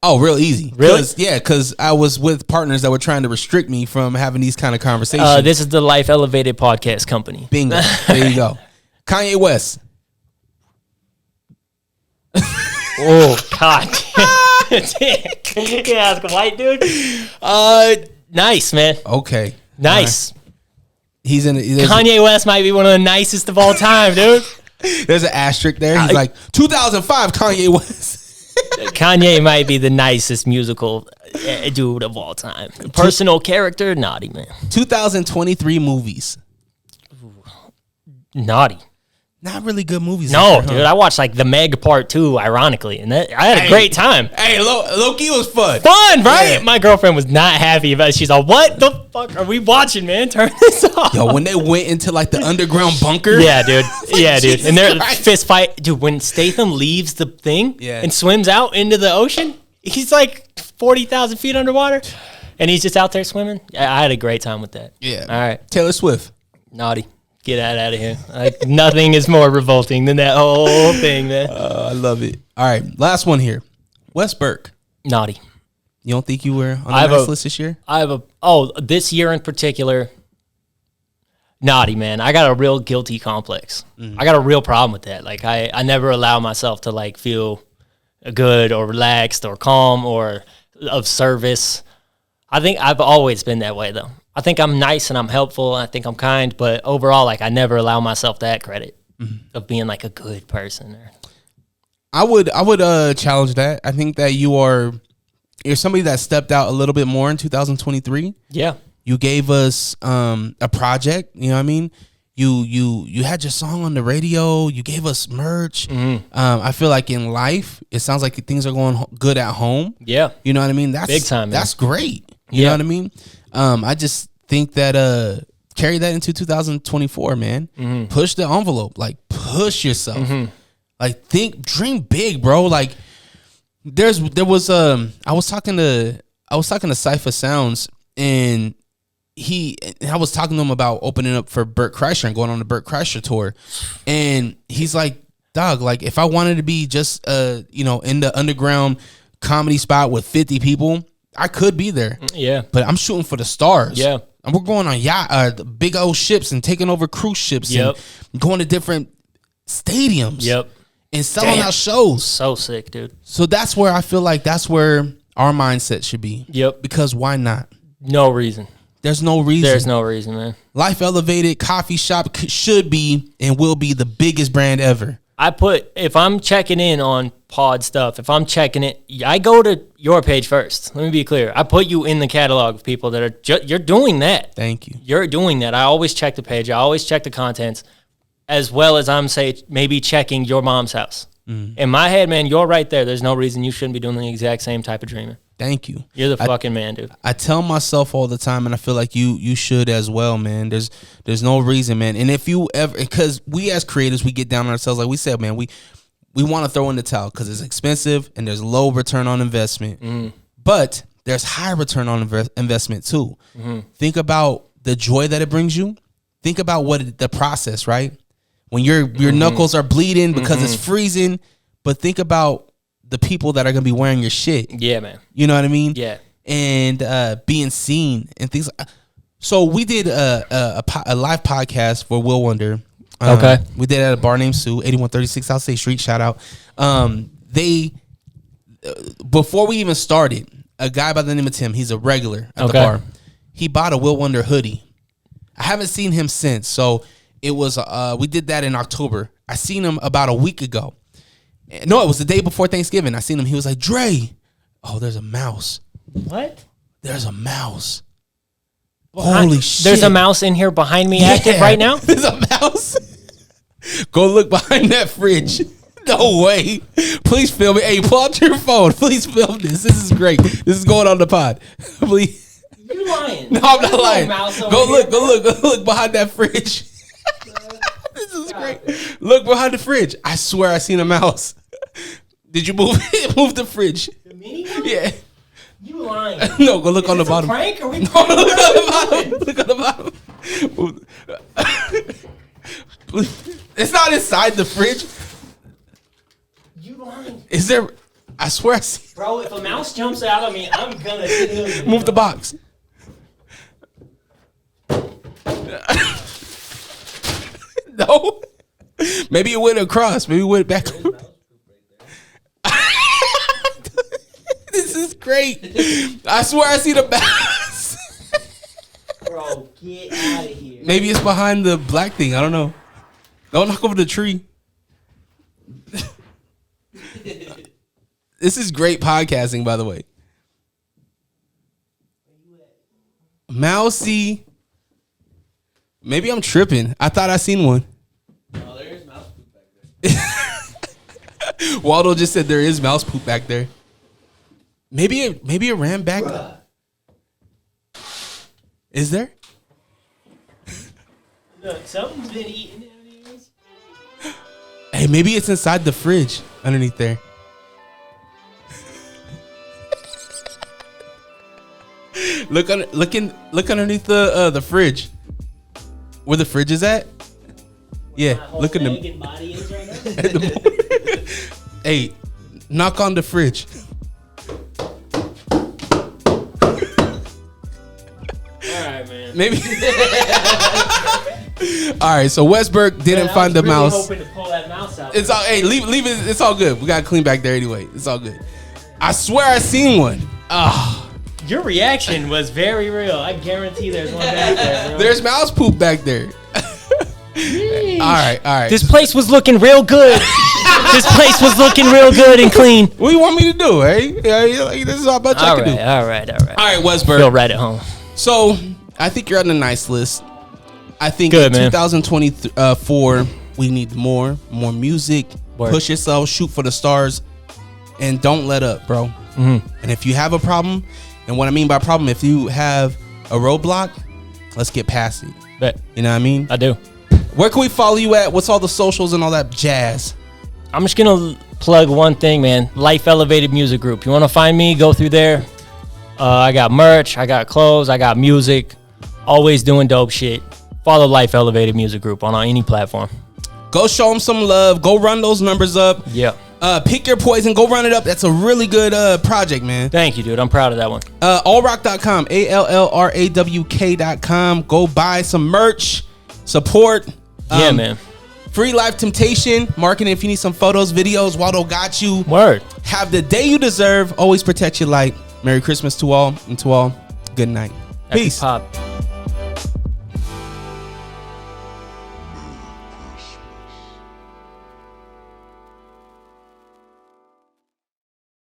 Oh, real easy. Really? Because I was with partners that were trying to restrict me from having these kind of conversations. This is the Life Elevated Podcast Company. Bingo. There you go. Kanye West. Oh, God. Yeah, ask a white dude. Nice, man. Okay. Nice. He's in. Kanye West might be one of the nicest of all time, dude. There's an asterisk there. He's like 2005 Kanye West. Kanye might be the nicest musical dude of all time. Personal character, naughty, man. 2023 movies. Naughty. Not really good movies. No, dude. I watched like The Meg Part 2, ironically, and I had a great time. Hey, Loki was fun. Fun, right? Yeah. My girlfriend was not happy about it. She's like, what the fuck are we watching, man? Turn this off. Yo, when they went into like the underground bunker. Yeah, dude. Yeah, dude. And their Christ. fist fight. Dude, when Statham leaves the thing and swims out into the ocean, he's like 40,000 feet underwater. And he's just out there swimming. I had a great time with that. Yeah. All right. Taylor Swift. Naughty. Get out of here. Like, nothing is more revolting than that whole thing, man. I love it. All right. Last one here. Wes Burke. Naughty. You don't think you were on the nice list this year? This year in particular, naughty, man. I got a real guilty complex. I got a real problem with that. Like, I never allow myself to, like, feel good or relaxed or calm or of service. I think I've always been that way, though. I think I'm nice and I'm helpful. And I think I'm kind, but overall, like, I never allow myself that credit of being like a good person. I would challenge that. I think that you're somebody that stepped out a little bit more in 2023. Yeah, you gave us a project. You know what I mean? You had your song on the radio. You gave us merch. I feel like in life, it sounds like things are going good at home. Yeah, you know what I mean. That's big time. Man. That's great. You know what I mean? I just think that carry that into 2024, man. Push the envelope, like push yourself, like dream big, bro. Like there was I was talking to Cypher Sounds, and I was talking to him about opening up for Burt Kreischer and going on the Burt Kreischer tour, and he's like, dog, like if I wanted to be just in the underground comedy spot with 50 people, I could be there. Yeah. But I'm shooting for the stars. Yeah. And we're going on yacht, big old ships and taking over cruise ships and going to different stadiums. Yep. And selling out shows. So sick, dude. So that's where I feel like that's where our mindset should be. Yep. Because why not? No reason. There's no reason. There's no reason, man. Life Elevated Coffee Shop should be and will be the biggest brand ever. If I'm checking in on pod stuff, if I'm checking it, I go to your page first. Let me be clear. I put you in the catalog of people that are, you're doing that. Thank you. You're doing that. I always check the page. I always check the contents, as well as maybe checking your mom's house. In my head, man, you're right there. There's no reason you shouldn't be doing the exact same type of dreaming. Thank you. You're the fucking man, dude. I tell myself all the time, and I feel like you should as well, man. There's no reason, man. And if you ever, because we as creators, we get down on ourselves, like we said, man, we want to throw in the towel because it's expensive and there's low return on investment. But there's high return on investment too. Think about the joy that it brings you. Think about the process, right? When your knuckles are bleeding because it's freezing, but think about the people that are gonna be wearing your shit. Yeah, man. You know what I mean? Yeah. And being seen and things. So we did a live podcast for Will Wonder. Okay. We did it at a bar named Sue, 8136 South State Street. Shout out. They before we even started, a guy by the name of Tim, he's a regular at the bar. He bought a Will Wonder hoodie. I haven't seen him since. So it was we did that in October. I seen him about a week ago. No, it was the day before Thanksgiving. I seen him. He was like, Dre, oh, there's a mouse. What? There's a mouse. Holy shit. There's a mouse in here behind me active right now? There's a mouse. Go look behind that fridge. No way. Please film it. Hey, pull out your phone. Please film this. This is great. This is going on the pod. Please. You lying. No, I'm not lying. Go look behind that fridge. This is great. Look behind the fridge. I swear I seen a mouse. Did you move it? Move the fridge. The mini one? Yeah. You lying. No, go look on the bottom. Prank? Are we look on the bottom. Look on the bottom. It's not inside the fridge. You lying. Is there? I swear I see. Bro, if a mouse jumps out on me, I'm gonna kill you. Move the box. No. Maybe it went across. Maybe it went back. This is great. I swear I see the mouse. Bro, get out of here. Maybe it's behind the black thing. I don't know. Don't knock over the tree. This is great podcasting, by the way. Mousy. Maybe I'm tripping. I thought I seen one. Oh, there is mouse poop back there. Waldo just said there is mouse poop back there. Maybe it ran back. Is there? Look, something's been eaten out here. Hey, maybe it's inside the fridge underneath there. Look underneath the fridge. Where the fridge is at? Yeah, look at them. Hey, knock on the fridge. Alright, man. Maybe. Alright, so Wes Burke didn't find the mouse. Hoping to pull that mouse out. It's all leave it, it's all good. We gotta clean back there anyway. It's all good. I swear I seen one. Your reaction was very real. I guarantee there's one back there, bro. There's mouse poop back there. All right. This place was looking real good. This place was looking real good and clean. What do you want me to do, eh? Yeah, this is all much I can do. All right. All right, Wes Burke. Feel right at home. So, I think you're on a nice list. I think Good, in man. 2024, we need more music. Word. Push yourself, shoot for the stars, and don't let up, bro. And if you have a problem, and what I mean by problem, if you have a roadblock, let's get past it. Bet. You know what I mean? I do. Where can we follow you at? What's all the socials and all that jazz? I'm just going to plug one thing, man. Life Elevated Music Group. You want to find me, go through there. I got merch. I got clothes. I got music. Always doing dope shit. Follow Life Elevated Music Group on any platform. Go show them some love. Go run those numbers up. Yeah. Pick Your Poison. Go run it up. That's a really good project, man. Thank you, dude. I'm proud of that one. Allrock.com, ALLRAWK.com. Go buy some merch. Support. Yeah, man. Free Life Temptation. Marketing. If you need some photos, videos, Waldo got you. Word. Have the day you deserve. Always protect your light. Merry Christmas to all. And to all, good night. Happy Peace. Pop.